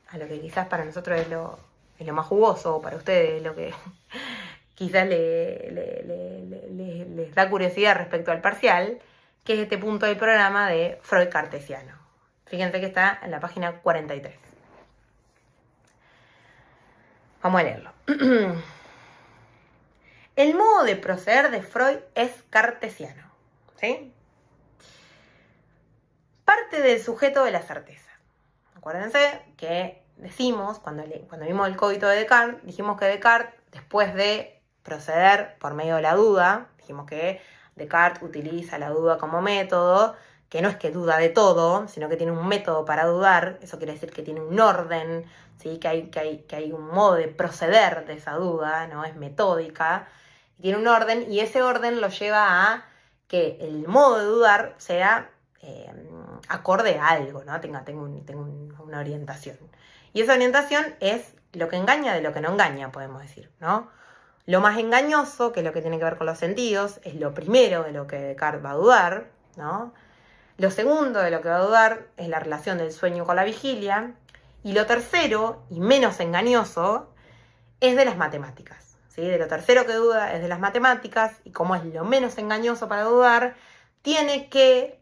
A: a lo que quizás para nosotros es lo más jugoso, para ustedes lo que quizás les da curiosidad respecto al parcial, que es este punto del programa de Freud cartesiano. Fíjense que está en la página 43. Vamos a leerlo. El modo de proceder de Freud es cartesiano, ¿sí? Parte del sujeto de la certeza. Acuérdense que decimos, cuando vimos el cogito de Descartes, dijimos que Descartes, después de proceder por medio de la duda, dijimos que Descartes utiliza la duda como método, que no es que duda de todo, sino que tiene un método para dudar. Eso quiere decir que tiene un orden, ¿sí? que hay un modo de proceder de esa duda, ¿no? Es metódica, tiene un orden, y ese orden lo lleva a que el modo de dudar sea acorde a algo, ¿no? tenga una orientación. Y esa orientación es lo que engaña de lo que no engaña, podemos decir, ¿no? Lo más engañoso, que es lo que tiene que ver con los sentidos, es lo primero de lo que Descartes va a dudar, ¿no? Lo segundo de lo que va a dudar es la relación del sueño con la vigilia. Y lo tercero, y menos engañoso, es de las matemáticas, ¿sí? De lo tercero que duda es de las matemáticas, y como es lo menos engañoso para dudar, tiene que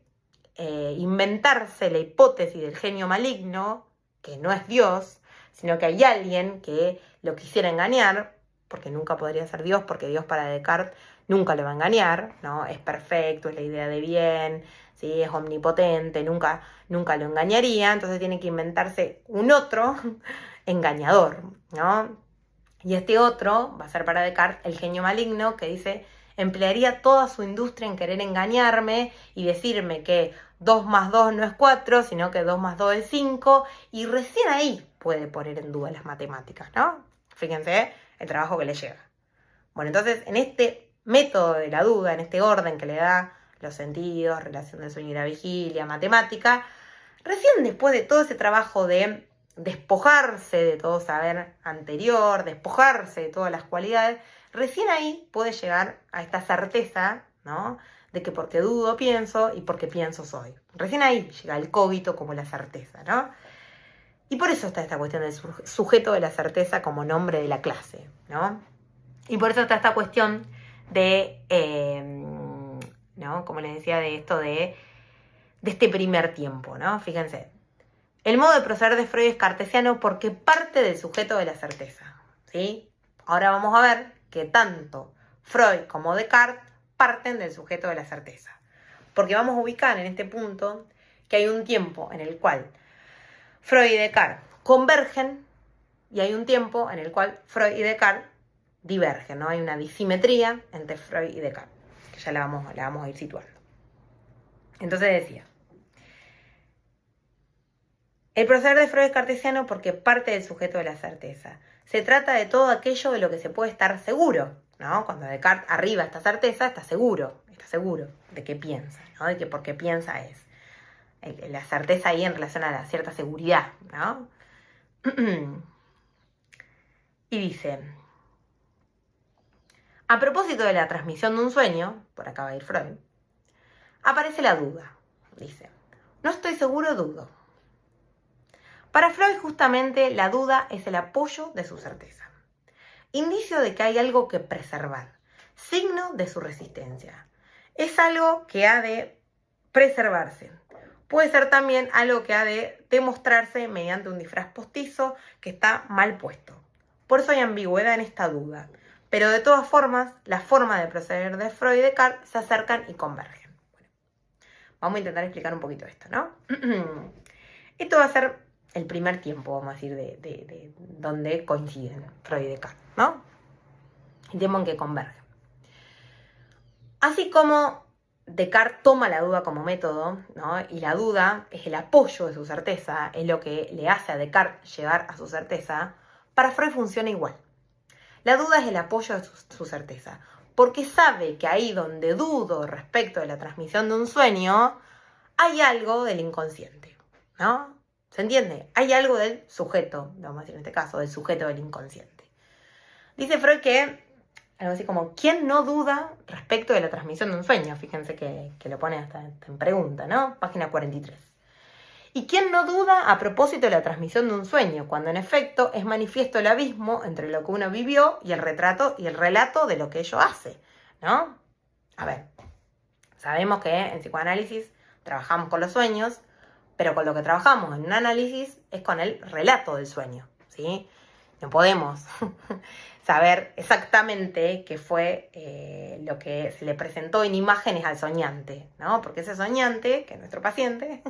A: inventarse la hipótesis del genio maligno, que no es Dios, sino que hay alguien que lo quisiera engañar, porque nunca podría ser Dios, porque Dios para Descartes nunca lo va a engañar, ¿no? Es perfecto, es la idea de bien, ¿sí? Es omnipotente, nunca lo engañaría, entonces tiene que inventarse un otro engañador, ¿no? Y este otro va a ser para Descartes el genio maligno, que dice: emplearía toda su industria en querer engañarme y decirme que 2 más 2 no es 4, sino que 2 más 2 es 5, y recién ahí puede poner en duda las matemáticas, ¿no? Fíjense el trabajo que le lleva. Bueno, entonces, en este método de la duda, en este orden que le da los sentidos, relación del sueño y la vigilia, matemática, recién después de todo ese trabajo de despojarse de todo saber anterior, despojarse de todas las cualidades, recién ahí puede llegar a esta certeza, ¿no? De que porque dudo pienso y porque pienso soy. Recién ahí llega el cogito como la certeza, ¿no? Y por eso está esta cuestión del sujeto de la certeza como nombre de la clase, ¿no? Y por eso está esta cuestión de, ¿no? Como les decía, de esto de este primer tiempo, ¿no? Fíjense. El modo de proceder de Freud es cartesiano porque parte del sujeto de la certeza, ¿sí? Ahora vamos a ver que tanto Freud como Descartes parten del sujeto de la certeza. Porque vamos a ubicar en este punto que hay un tiempo en el cual Freud y Descartes convergen y hay un tiempo en el cual Freud y Descartes divergen, ¿no? Hay una disimetría entre Freud y Descartes, que ya la vamos a ir situando. Entonces decía, el proceder de Freud es cartesiano porque parte del sujeto de la certeza. Se trata de todo aquello de lo que se puede estar seguro, ¿no? Cuando Descartes arriba esta certeza, está seguro de que piensa, ¿no? De que porque piensa es. La certeza ahí en relación a la cierta seguridad, ¿no? Y dice, a propósito de la transmisión de un sueño, por acá va a ir Freud, aparece la duda. Dice, no estoy seguro, dudo. Para Freud, justamente, la duda es el apoyo de su certeza. Indicio de que hay algo que preservar. Signo de su resistencia. Es algo que ha de preservarse. Puede ser también algo que ha de demostrarse mediante un disfraz postizo que está mal puesto. Por eso hay ambigüedad en esta duda. Pero de todas formas, la forma de proceder de Freud y Descartes se acercan y convergen. Bueno, vamos a intentar explicar un poquito esto, ¿no? Esto va a ser el primer tiempo, vamos a decir, de donde coinciden Freud y Descartes, ¿no? El tiempo en que convergen. Así como Descartes toma la duda como método, ¿no? Y la duda es el apoyo de su certeza, es lo que le hace a Descartes llegar a su certeza, para Freud funciona igual. La duda es el apoyo de su certeza, porque sabe que ahí donde dudo respecto de la transmisión de un sueño, hay algo del inconsciente, ¿no? ¿Se entiende? Hay algo del sujeto, vamos a decir en este caso, del sujeto del inconsciente. Dice Freud que, algo así como, ¿quién no duda respecto de la transmisión de un sueño? Fíjense que lo pone hasta en pregunta, ¿no? Página 43. ¿Y quién no duda a propósito de la transmisión de un sueño, cuando en efecto es manifiesto el abismo entre lo que uno vivió y el retrato y el relato de lo que ello hace, ¿no? A ver, sabemos que en psicoanálisis trabajamos con los sueños, pero con lo que trabajamos en un análisis es con el relato del sueño, ¿sí? No podemos saber exactamente qué fue lo que se le presentó en imágenes al soñante, ¿no? Porque ese soñante, que es nuestro paciente,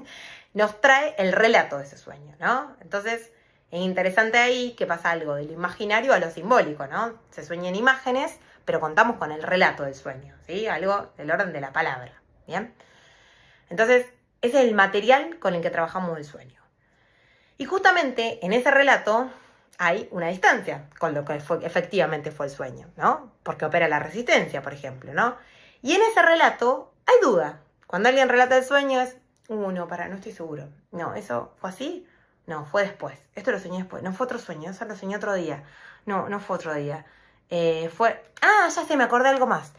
A: nos trae el relato de ese sueño, ¿no? Entonces, es interesante ahí que pasa algo del imaginario a lo simbólico, ¿no? Se sueña en imágenes, pero contamos con el relato del sueño, ¿sí? Algo del orden de la palabra, ¿bien? Entonces, ese es el material con el que trabajamos el sueño. Y justamente en ese relato hay una distancia con lo que efectivamente fue el sueño, ¿no? Porque opera la resistencia, por ejemplo, ¿no? Y en ese relato hay duda. Cuando alguien relata el sueño es, no estoy seguro. No, ¿eso fue así? No, fue después. Esto lo soñé después. No fue otro sueño, eso lo soñé otro día. No fue otro día. Ya sé, me acordé algo más.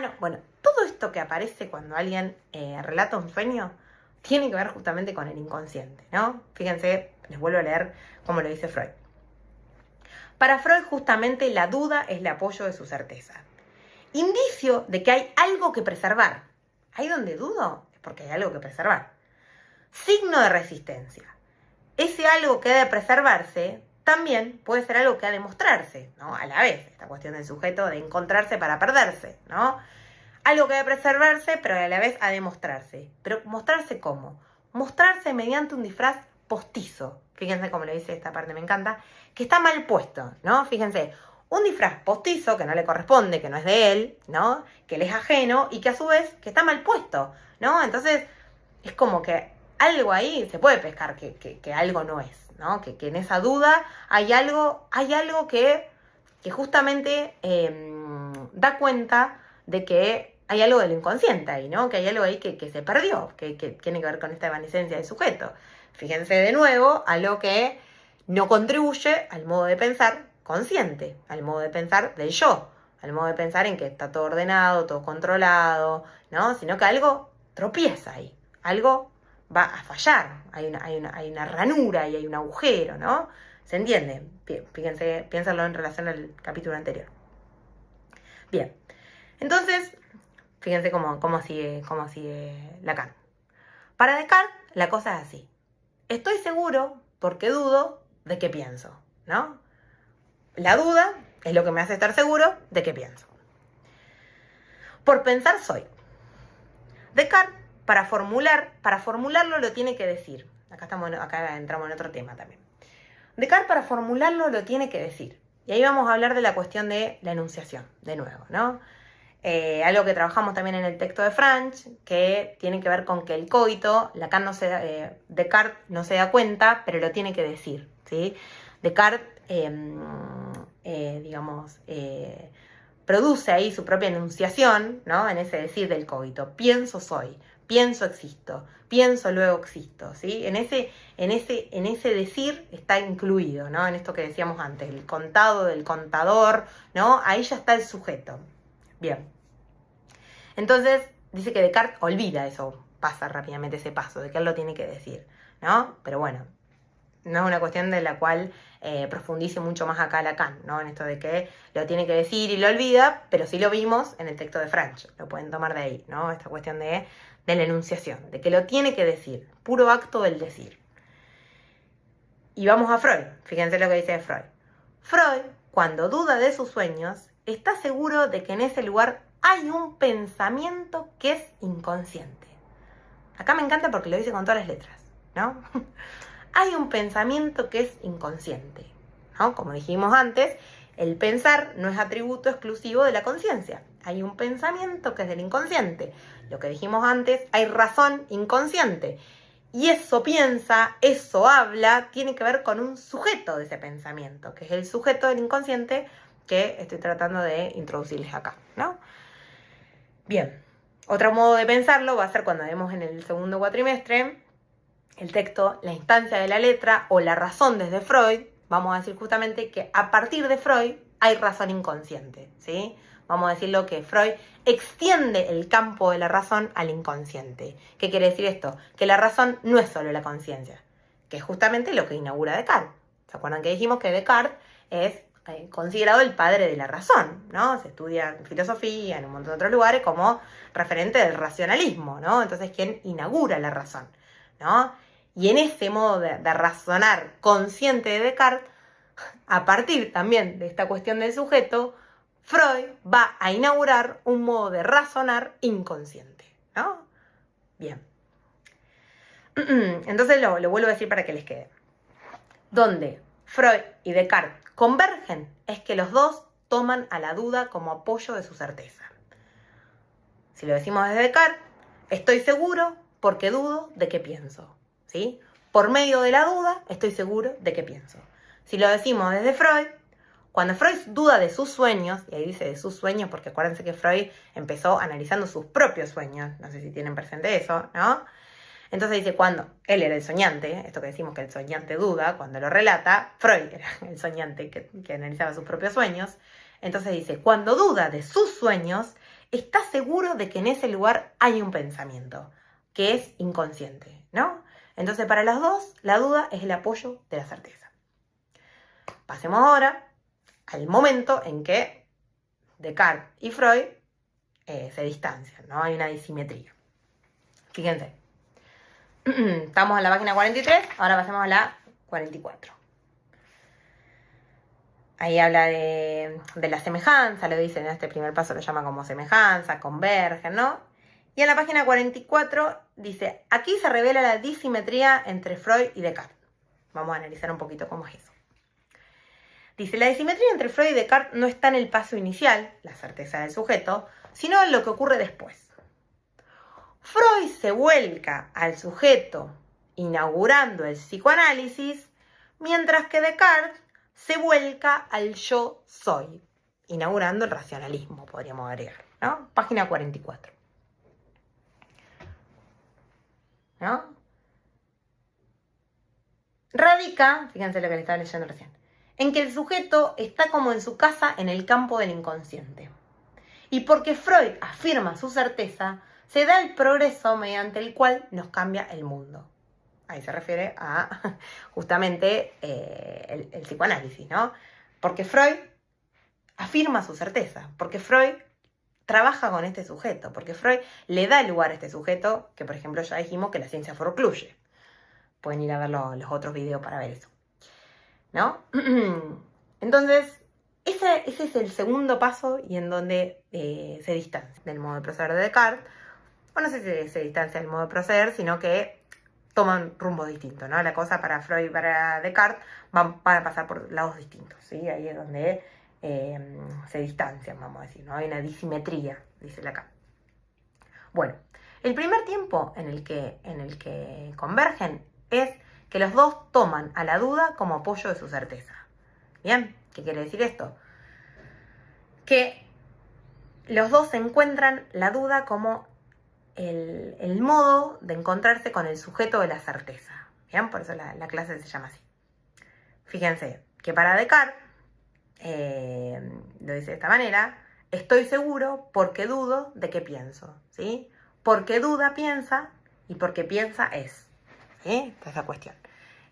A: No, bueno, todo esto que aparece cuando alguien relata un sueño tiene que ver justamente con el inconsciente, ¿no? Fíjense, les vuelvo a leer como lo dice Freud. Para Freud, justamente, la duda es el apoyo de su certeza. Indicio de que hay algo que preservar. Ahí donde dudo es porque hay algo que preservar. Signo de resistencia. Ese algo que ha de preservarse también puede ser algo que ha de mostrarse, ¿no? A la vez, esta cuestión del sujeto de encontrarse para perderse, ¿no? Algo que ha de preservarse, pero a la vez ha de mostrarse. ¿Pero mostrarse cómo? Mostrarse mediante un disfraz postizo. Fíjense cómo le dice esta parte, me encanta, que está mal puesto, ¿no? Fíjense, un disfraz postizo que no le corresponde, que no es de él, ¿no? Que le es ajeno y que a su vez que está mal puesto, ¿no? Entonces, es como que algo ahí se puede pescar que algo no es, ¿no? Que en esa duda hay algo que justamente da cuenta de que hay algo del inconsciente ahí, ¿no? Que hay algo ahí que se perdió, que tiene que ver con esta evanescencia del sujeto. Fíjense de nuevo a lo que no contribuye al modo de pensar consciente, al modo de pensar del yo, al modo de pensar en que está todo ordenado, todo controlado, ¿no? Sino que algo tropieza ahí, algo va a fallar, hay una ranura y hay un agujero, ¿no? ¿Se entiende? Fíjense, piénsenlo en relación al capítulo anterior. Bien, entonces, fíjense cómo sigue Lacan. Para Descartes, la cosa es así. Estoy seguro porque dudo de qué pienso, ¿no? La duda es lo que me hace estar seguro de qué pienso. Por pensar soy. Descartes, para formularlo lo tiene que decir. Acá entramos en otro tema también. Descartes, para formularlo lo tiene que decir. Y ahí vamos a hablar de la cuestión de la enunciación, de nuevo, ¿no? Algo que trabajamos también en el texto de Franch, que tiene que ver con que el coito, Descartes no se da cuenta, pero lo tiene que decir, ¿sí? Descartes, produce ahí su propia enunciación, ¿no? En ese decir del coito. Pienso soy, pienso existo, pienso luego existo, ¿sí? En ese decir está incluido, ¿no? En esto que decíamos antes, el contado del contador, ¿no? Ahí ya está el sujeto. Bien. Entonces, dice que Descartes olvida eso, pasa rápidamente ese paso, de que él lo tiene que decir, ¿no? Pero bueno, no es una cuestión de la cual profundice mucho más acá Lacan, ¿no? En esto de que lo tiene que decir y lo olvida, pero sí lo vimos en el texto de Franch, lo pueden tomar de ahí, ¿no? Esta cuestión de la enunciación, de que lo tiene que decir, puro acto del decir. Y vamos a Freud, fíjense lo que dice Freud. Freud, cuando duda de sus sueños, está seguro de que en ese lugar hay un pensamiento que es inconsciente. Acá me encanta porque lo dice con todas las letras, ¿no? Hay un pensamiento que es inconsciente, ¿no? Como dijimos antes, el pensar no es atributo exclusivo de la conciencia. Hay un pensamiento que es del inconsciente. Lo que dijimos antes, hay razón inconsciente. Y eso piensa, eso habla, tiene que ver con un sujeto de ese pensamiento, que es el sujeto del inconsciente que estoy tratando de introducirles acá, ¿no? Bien, otro modo de pensarlo va a ser cuando vemos en el segundo cuatrimestre el texto, la instancia de la letra o la razón desde Freud. Vamos a decir justamente que a partir de Freud hay razón inconsciente, ¿sí? Vamos a decirlo que Freud extiende el campo de la razón al inconsciente. ¿Qué quiere decir esto? Que la razón no es solo la conciencia, que es justamente lo que inaugura Descartes. ¿Se acuerdan que dijimos que Descartes es considerado el padre de la razón, ¿no? Se estudia en filosofía, en un montón de otros lugares, como referente del racionalismo, ¿no? Entonces, ¿quién inaugura la razón, ¿no? Y en ese modo de razonar consciente de Descartes, a partir también de esta cuestión del sujeto, Freud va a inaugurar un modo de razonar inconsciente, ¿no? Bien. Entonces lo vuelvo a decir para que les quede. Donde Freud y Descartes convergen es que los dos toman a la duda como apoyo de su certeza. Si lo decimos desde Descartes, estoy seguro porque dudo de qué pienso, ¿sí? Por medio de la duda estoy seguro de qué pienso. Si lo decimos desde Freud, cuando Freud duda de sus sueños, y ahí dice de sus sueños porque acuérdense que Freud empezó analizando sus propios sueños, no sé si tienen presente eso, ¿no? Entonces dice, cuando él era el soñante, esto que decimos que el soñante duda, cuando lo relata, Freud era el soñante que analizaba sus propios sueños. Entonces dice, cuando duda de sus sueños, está seguro de que en ese lugar hay un pensamiento, que es inconsciente, ¿no? Entonces para los dos, la duda es el apoyo de la certeza. Pasemos ahora al momento en que Descartes y Freud se distancian, ¿no? Hay una disimetría. Fíjense. Estamos en la página 43, ahora pasemos a la 44. Ahí habla de la semejanza, lo dice en este primer paso, lo llama como semejanza, convergen, ¿no? Y en la página 44 dice, aquí se revela la disimetría entre Freud y Descartes. Vamos a analizar un poquito cómo es eso. Dice, la disimetría entre Freud y Descartes no está en el paso inicial, la certeza del sujeto, sino en lo que ocurre después. Freud se vuelca al sujeto inaugurando el psicoanálisis, mientras que Descartes se vuelca al yo soy, inaugurando el racionalismo, podríamos agregar, ¿no? Página 44. ¿No? Radica, fíjense lo que le estaba leyendo recién, en que el sujeto está como en su casa en el campo del inconsciente. Y porque Freud afirma su certeza, se da el progreso mediante el cual nos cambia el mundo. Ahí se refiere a justamente el psicoanálisis, ¿no? Porque Freud afirma su certeza, porque Freud trabaja con este sujeto, porque Freud le da lugar a este sujeto, que por ejemplo ya dijimos que la ciencia forcluye. Pueden ir a ver los otros videos para ver eso, ¿no? Entonces, ese es el segundo paso y en donde se distancia del modo de proceder de Descartes. O no sé si se distancia del modo de proceder, sino que toman rumbo distinto, ¿no? La cosa para Freud y para Descartes van a pasar por lados distintos, ¿sí? Ahí es donde se distancian, vamos a decir, ¿no? Hay una disimetría, dice acá. Bueno, el primer tiempo en el que convergen es que los dos toman a la duda como apoyo de su certeza. ¿Bien? ¿Qué quiere decir esto? Que los dos encuentran la duda como el modo de encontrarse con el sujeto de la certeza. ¿Bien? Por eso la clase se llama así. Fíjense que para Descartes, lo dice de esta manera, estoy seguro porque dudo de qué pienso, ¿sí? Porque duda piensa y porque piensa es, ¿sí? Esta es la cuestión.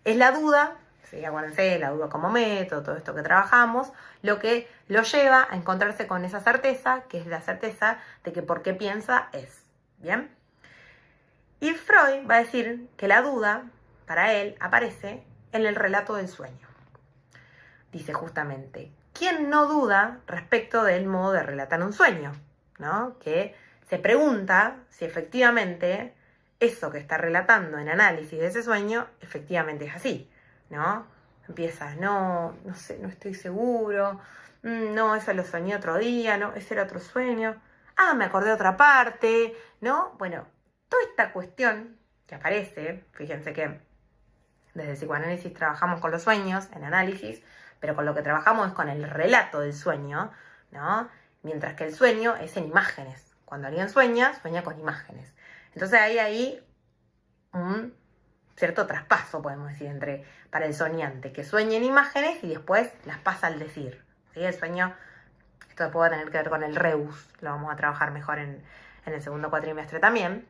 A: Es la duda, ¿sí? Acuérdense, la duda como método, todo esto que trabajamos, lo que lo lleva a encontrarse con esa certeza, que es la certeza de que por qué piensa es, ¿bien? Y Freud va a decir que la duda, para él, aparece en el relato del sueño. Dice justamente, ¿quién no duda respecto del modo de relatar un sueño? ¿No? Que se pregunta si efectivamente eso que está relatando en análisis de ese sueño, efectivamente es así, ¿no? Empieza, no sé, no estoy seguro, no, eso lo soñé otro día, no, ese era otro sueño, me acordé de otra parte, ¿no? Bueno, toda esta cuestión que aparece, fíjense que desde el psicoanálisis trabajamos con los sueños en análisis, pero con lo que trabajamos es con el relato del sueño, ¿no? Mientras que el sueño es en imágenes. Cuando alguien sueña con imágenes. Entonces hay ahí un cierto traspaso, podemos decir, para el soñante, que sueña en imágenes y después las pasa al decir, ¿sí? El sueño, esto después va a tener que ver con el rebus, lo vamos a trabajar mejor en el segundo cuatrimestre también.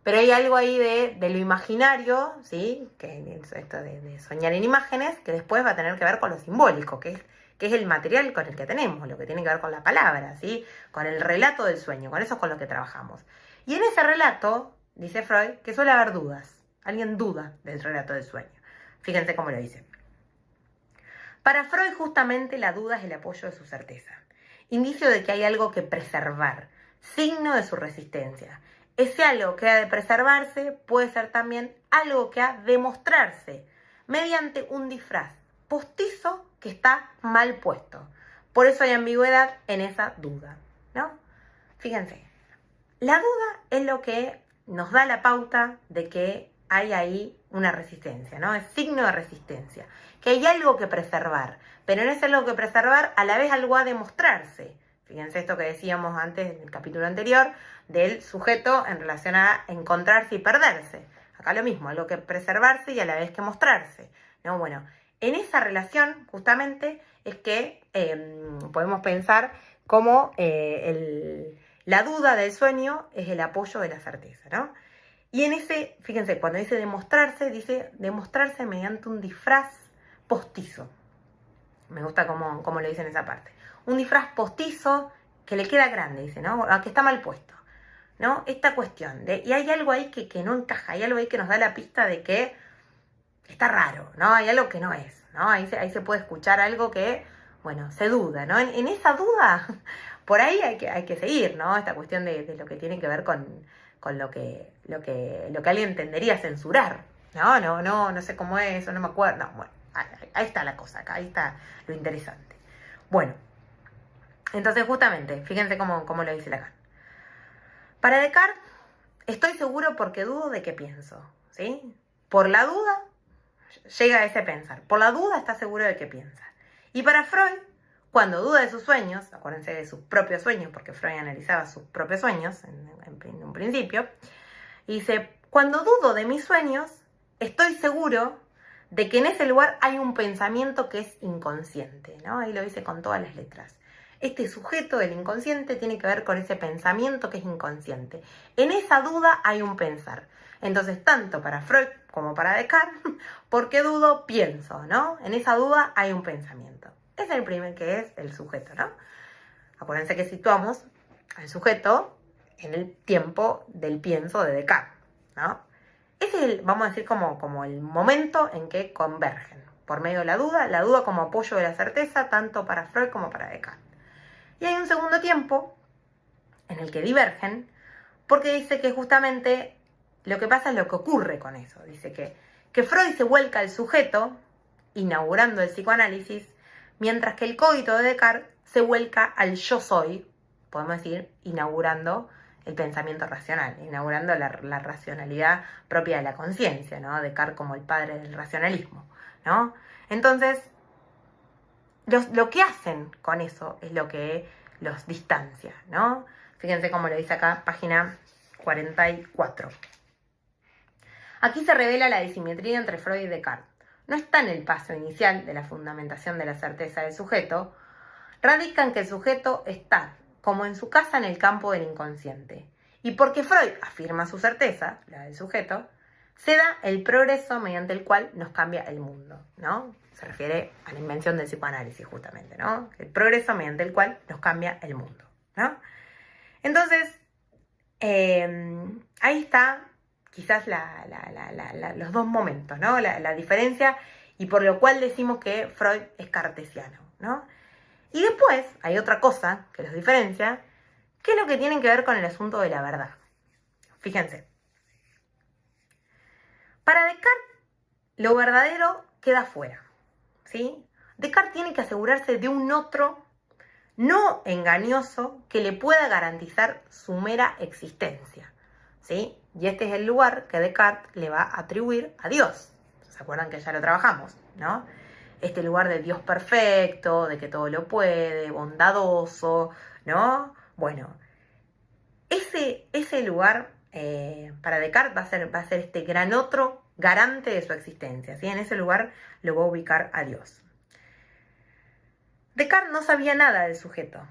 A: Pero hay algo ahí de lo imaginario, ¿sí? Que esto de soñar en imágenes, que después va a tener que ver con lo simbólico, que es el material con el que tenemos, lo que tiene que ver con la palabra, ¿sí? Con el relato del sueño, con eso es con lo que trabajamos. Y en ese relato, dice Freud, que suele haber dudas. Alguien duda del relato del sueño. Fíjense cómo lo dice. Para Freud, justamente, la duda es el apoyo de su certeza, indicio de que hay algo que preservar, signo de su resistencia. Ese algo que ha de preservarse puede ser también algo que ha de mostrarse mediante un disfraz postizo que está mal puesto. Por eso hay ambigüedad en esa duda, ¿no? Fíjense, la duda es lo que nos da la pauta de que hay ahí una resistencia, ¿no? Es signo de resistencia, que hay algo que preservar, pero en ese algo que preservar a la vez algo ha de mostrarse. Fíjense esto que decíamos antes en el capítulo anterior del sujeto en relación a encontrarse y perderse. Acá lo mismo, algo que preservarse y a la vez que mostrarse, ¿no? Bueno, en esa relación justamente es que podemos pensar cómo la duda del sueño es el apoyo de la certeza, ¿no? Y en ese, fíjense, cuando dice demostrarse mediante un disfraz postizo. Me gusta cómo lo dice en esa parte. Un disfraz postizo que le queda grande, dice, ¿no? Que está mal puesto, ¿no? Esta cuestión y hay algo ahí que no encaja, hay algo ahí que nos da la pista de que está raro, ¿no? Hay algo que no es, ¿no? Ahí se puede escuchar algo que, bueno, se duda, ¿no? En esa duda, por ahí hay que seguir, ¿no? Esta cuestión de lo que tiene que ver con lo que alguien entendería censurar, no sé cómo es, o no me acuerdo, no, bueno, ahí está la cosa, acá, ahí está lo interesante. Bueno, entonces justamente, fíjense cómo lo dice Lacan. Para Descartes, estoy seguro porque dudo de qué pienso, ¿sí? Por la duda, llega a ese pensar. Por la duda está seguro de qué piensa. Y para Freud, cuando duda de sus sueños, acuérdense de sus propios sueños, porque Freud analizaba sus propios sueños en un principio, y dice, cuando dudo de mis sueños, estoy seguro de que en ese lugar hay un pensamiento que es inconsciente, ¿no? Ahí lo dice con todas las letras. Este sujeto del inconsciente tiene que ver con ese pensamiento que es inconsciente. En esa duda hay un pensar. Entonces, tanto para Freud como para Descartes, porque dudo, pienso, ¿no? En esa duda hay un pensamiento. Es el primer que es el sujeto, ¿no? Acuérdense que situamos al sujeto en el tiempo del pienso de Descartes, ¿no? Ese es el, vamos a decir, como el momento en que convergen, por medio de la duda como apoyo de la certeza, tanto para Freud como para Descartes. Y hay un segundo tiempo en el que divergen, porque dice que justamente lo que pasa es lo que ocurre con eso. Dice que Freud se vuelca al sujeto, inaugurando el psicoanálisis, mientras que el cogito de Descartes se vuelca al yo soy, podemos decir, inaugurando el pensamiento racional, inaugurando la racionalidad propia de la conciencia, ¿no? Descartes como el padre del racionalismo, ¿no? Entonces, lo que hacen con eso es lo que los distancia, ¿no? Fíjense cómo lo dice acá, página 44. Aquí se revela la disimetría entre Freud y Descartes. No está en el paso inicial de la fundamentación de la certeza del sujeto, radica en que el sujeto está, como en su casa, en el campo del inconsciente. Y porque Freud afirma su certeza, la del sujeto, se da el progreso mediante el cual nos cambia el mundo, ¿no? Se refiere a la invención del psicoanálisis, justamente, ¿no? El progreso mediante el cual nos cambia el mundo, ¿no? Entonces, ahí está quizás los dos momentos, ¿no? La diferencia, y por lo cual decimos que Freud es cartesiano, ¿no? Y después hay otra cosa que los diferencia, que es lo que tiene que ver con el asunto de la verdad. Fíjense. Para Descartes, lo verdadero queda fuera, ¿sí? Descartes tiene que asegurarse de un otro no engañoso que le pueda garantizar su mera existencia, ¿sí? Y este es el lugar que Descartes le va a atribuir a Dios. ¿Se acuerdan que ya lo trabajamos, no? Este lugar de Dios perfecto, de que todo lo puede, bondadoso, ¿no? Bueno, ese lugar para Descartes va a ser este gran otro garante de su existencia, ¿sí? En ese lugar lo va a ubicar a Dios. Descartes no sabía nada del sujeto,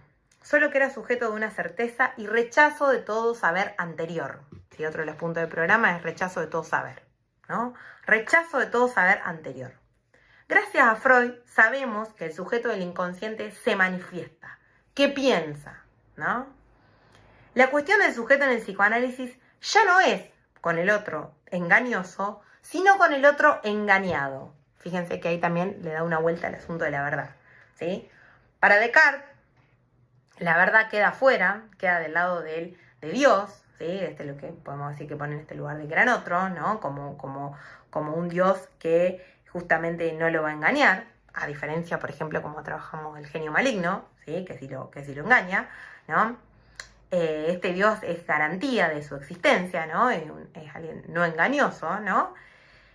A: solo que era sujeto de una certeza y rechazo de todo saber anterior. ¿Sí? Otro de los puntos del programa es rechazo de todo saber, ¿no? Rechazo de todo saber anterior. Gracias a Freud sabemos que el sujeto del inconsciente se manifiesta, que piensa, ¿no? La cuestión del sujeto en el psicoanálisis ya no es con el otro engañoso, sino con el otro engañado. Fíjense que ahí también le da una vuelta al asunto de la verdad, ¿sí? Para Descartes, la verdad queda afuera, queda del lado de Dios, ¿sí? Este es lo que podemos decir que pone en este lugar de gran otro, ¿no? Como un Dios que justamente no lo va a engañar, a diferencia, por ejemplo, como trabajamos el genio maligno, ¿sí? Que sí lo engaña, ¿no? Este Dios es garantía de su existencia, ¿no? Es alguien no engañoso, ¿no?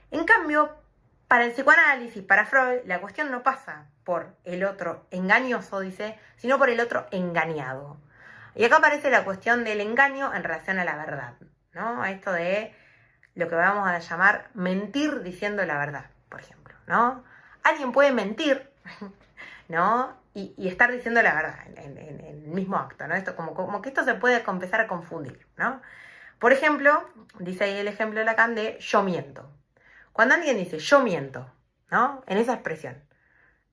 A: En cambio, para el psicoanálisis, para Freud, la cuestión no pasa por el otro engañoso, dice, sino por el otro engañado. Y acá aparece la cuestión del engaño en relación a la verdad, ¿no? Esto de lo que vamos a llamar mentir diciendo la verdad, por ejemplo, ¿no? Alguien puede mentir, ¿no? Y estar diciendo la verdad en el mismo acto, ¿no? Esto como que esto se puede empezar a confundir, ¿no? Por ejemplo, dice ahí el ejemplo de Lacan de yo miento. Cuando alguien dice yo miento, ¿no? En esa expresión,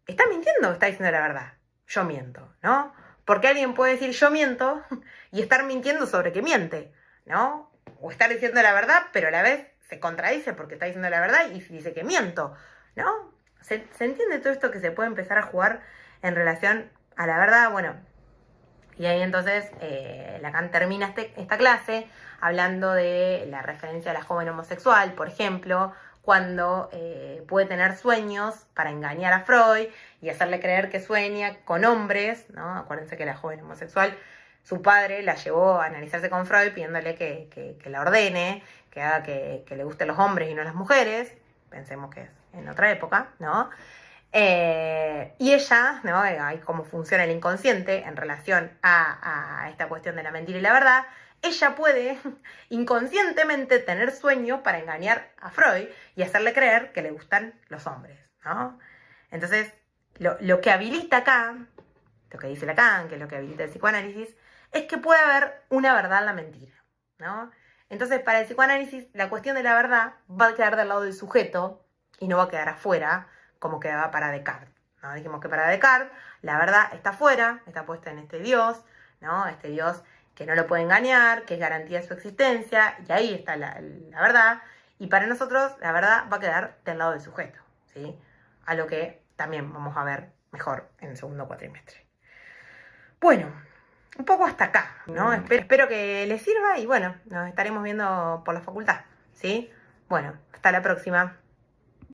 A: ¿está mintiendo o está diciendo la verdad? Yo miento, ¿no? Porque alguien puede decir yo miento y estar mintiendo sobre que miente, ¿no? O estar diciendo la verdad, pero a la vez se contradice porque está diciendo la verdad y dice que miento, ¿no? ¿Se entiende todo esto que se puede empezar a jugar en relación a la verdad? Bueno, y ahí entonces Lacan termina esta clase hablando de la referencia a la joven homosexual, por ejemplo, cuando puede tener sueños para engañar a Freud y hacerle creer que sueña con hombres, ¿no? Acuérdense que la joven homosexual, su padre la llevó a analizarse con Freud pidiéndole que la ordene, que haga que le gusten los hombres y no las mujeres, pensemos que es en otra época, ¿no? Y ella, ¿no? Ahí cómo funciona el inconsciente en relación a esta cuestión de la mentira y la verdad, ella puede inconscientemente tener sueños para engañar a Freud y hacerle creer que le gustan los hombres, ¿no? Entonces, lo que habilita acá, lo que dice Lacan, que es lo que habilita el psicoanálisis, es que puede haber una verdad en la mentira, ¿no? Entonces, para el psicoanálisis, la cuestión de la verdad va a quedar del lado del sujeto y no va a quedar afuera, como quedaba para Descartes, ¿no? Dijimos que para Descartes la verdad está afuera, está puesta en este Dios, ¿no? Este Dios que no lo puede engañar, que es garantía de su existencia, y ahí está la verdad, y para nosotros la verdad va a quedar del lado del sujeto, ¿sí? A lo que también vamos a ver mejor en el segundo cuatrimestre. Bueno, un poco hasta acá, ¿no? Espero que les sirva y bueno, nos estaremos viendo por la facultad, ¿sí? Bueno, hasta la próxima.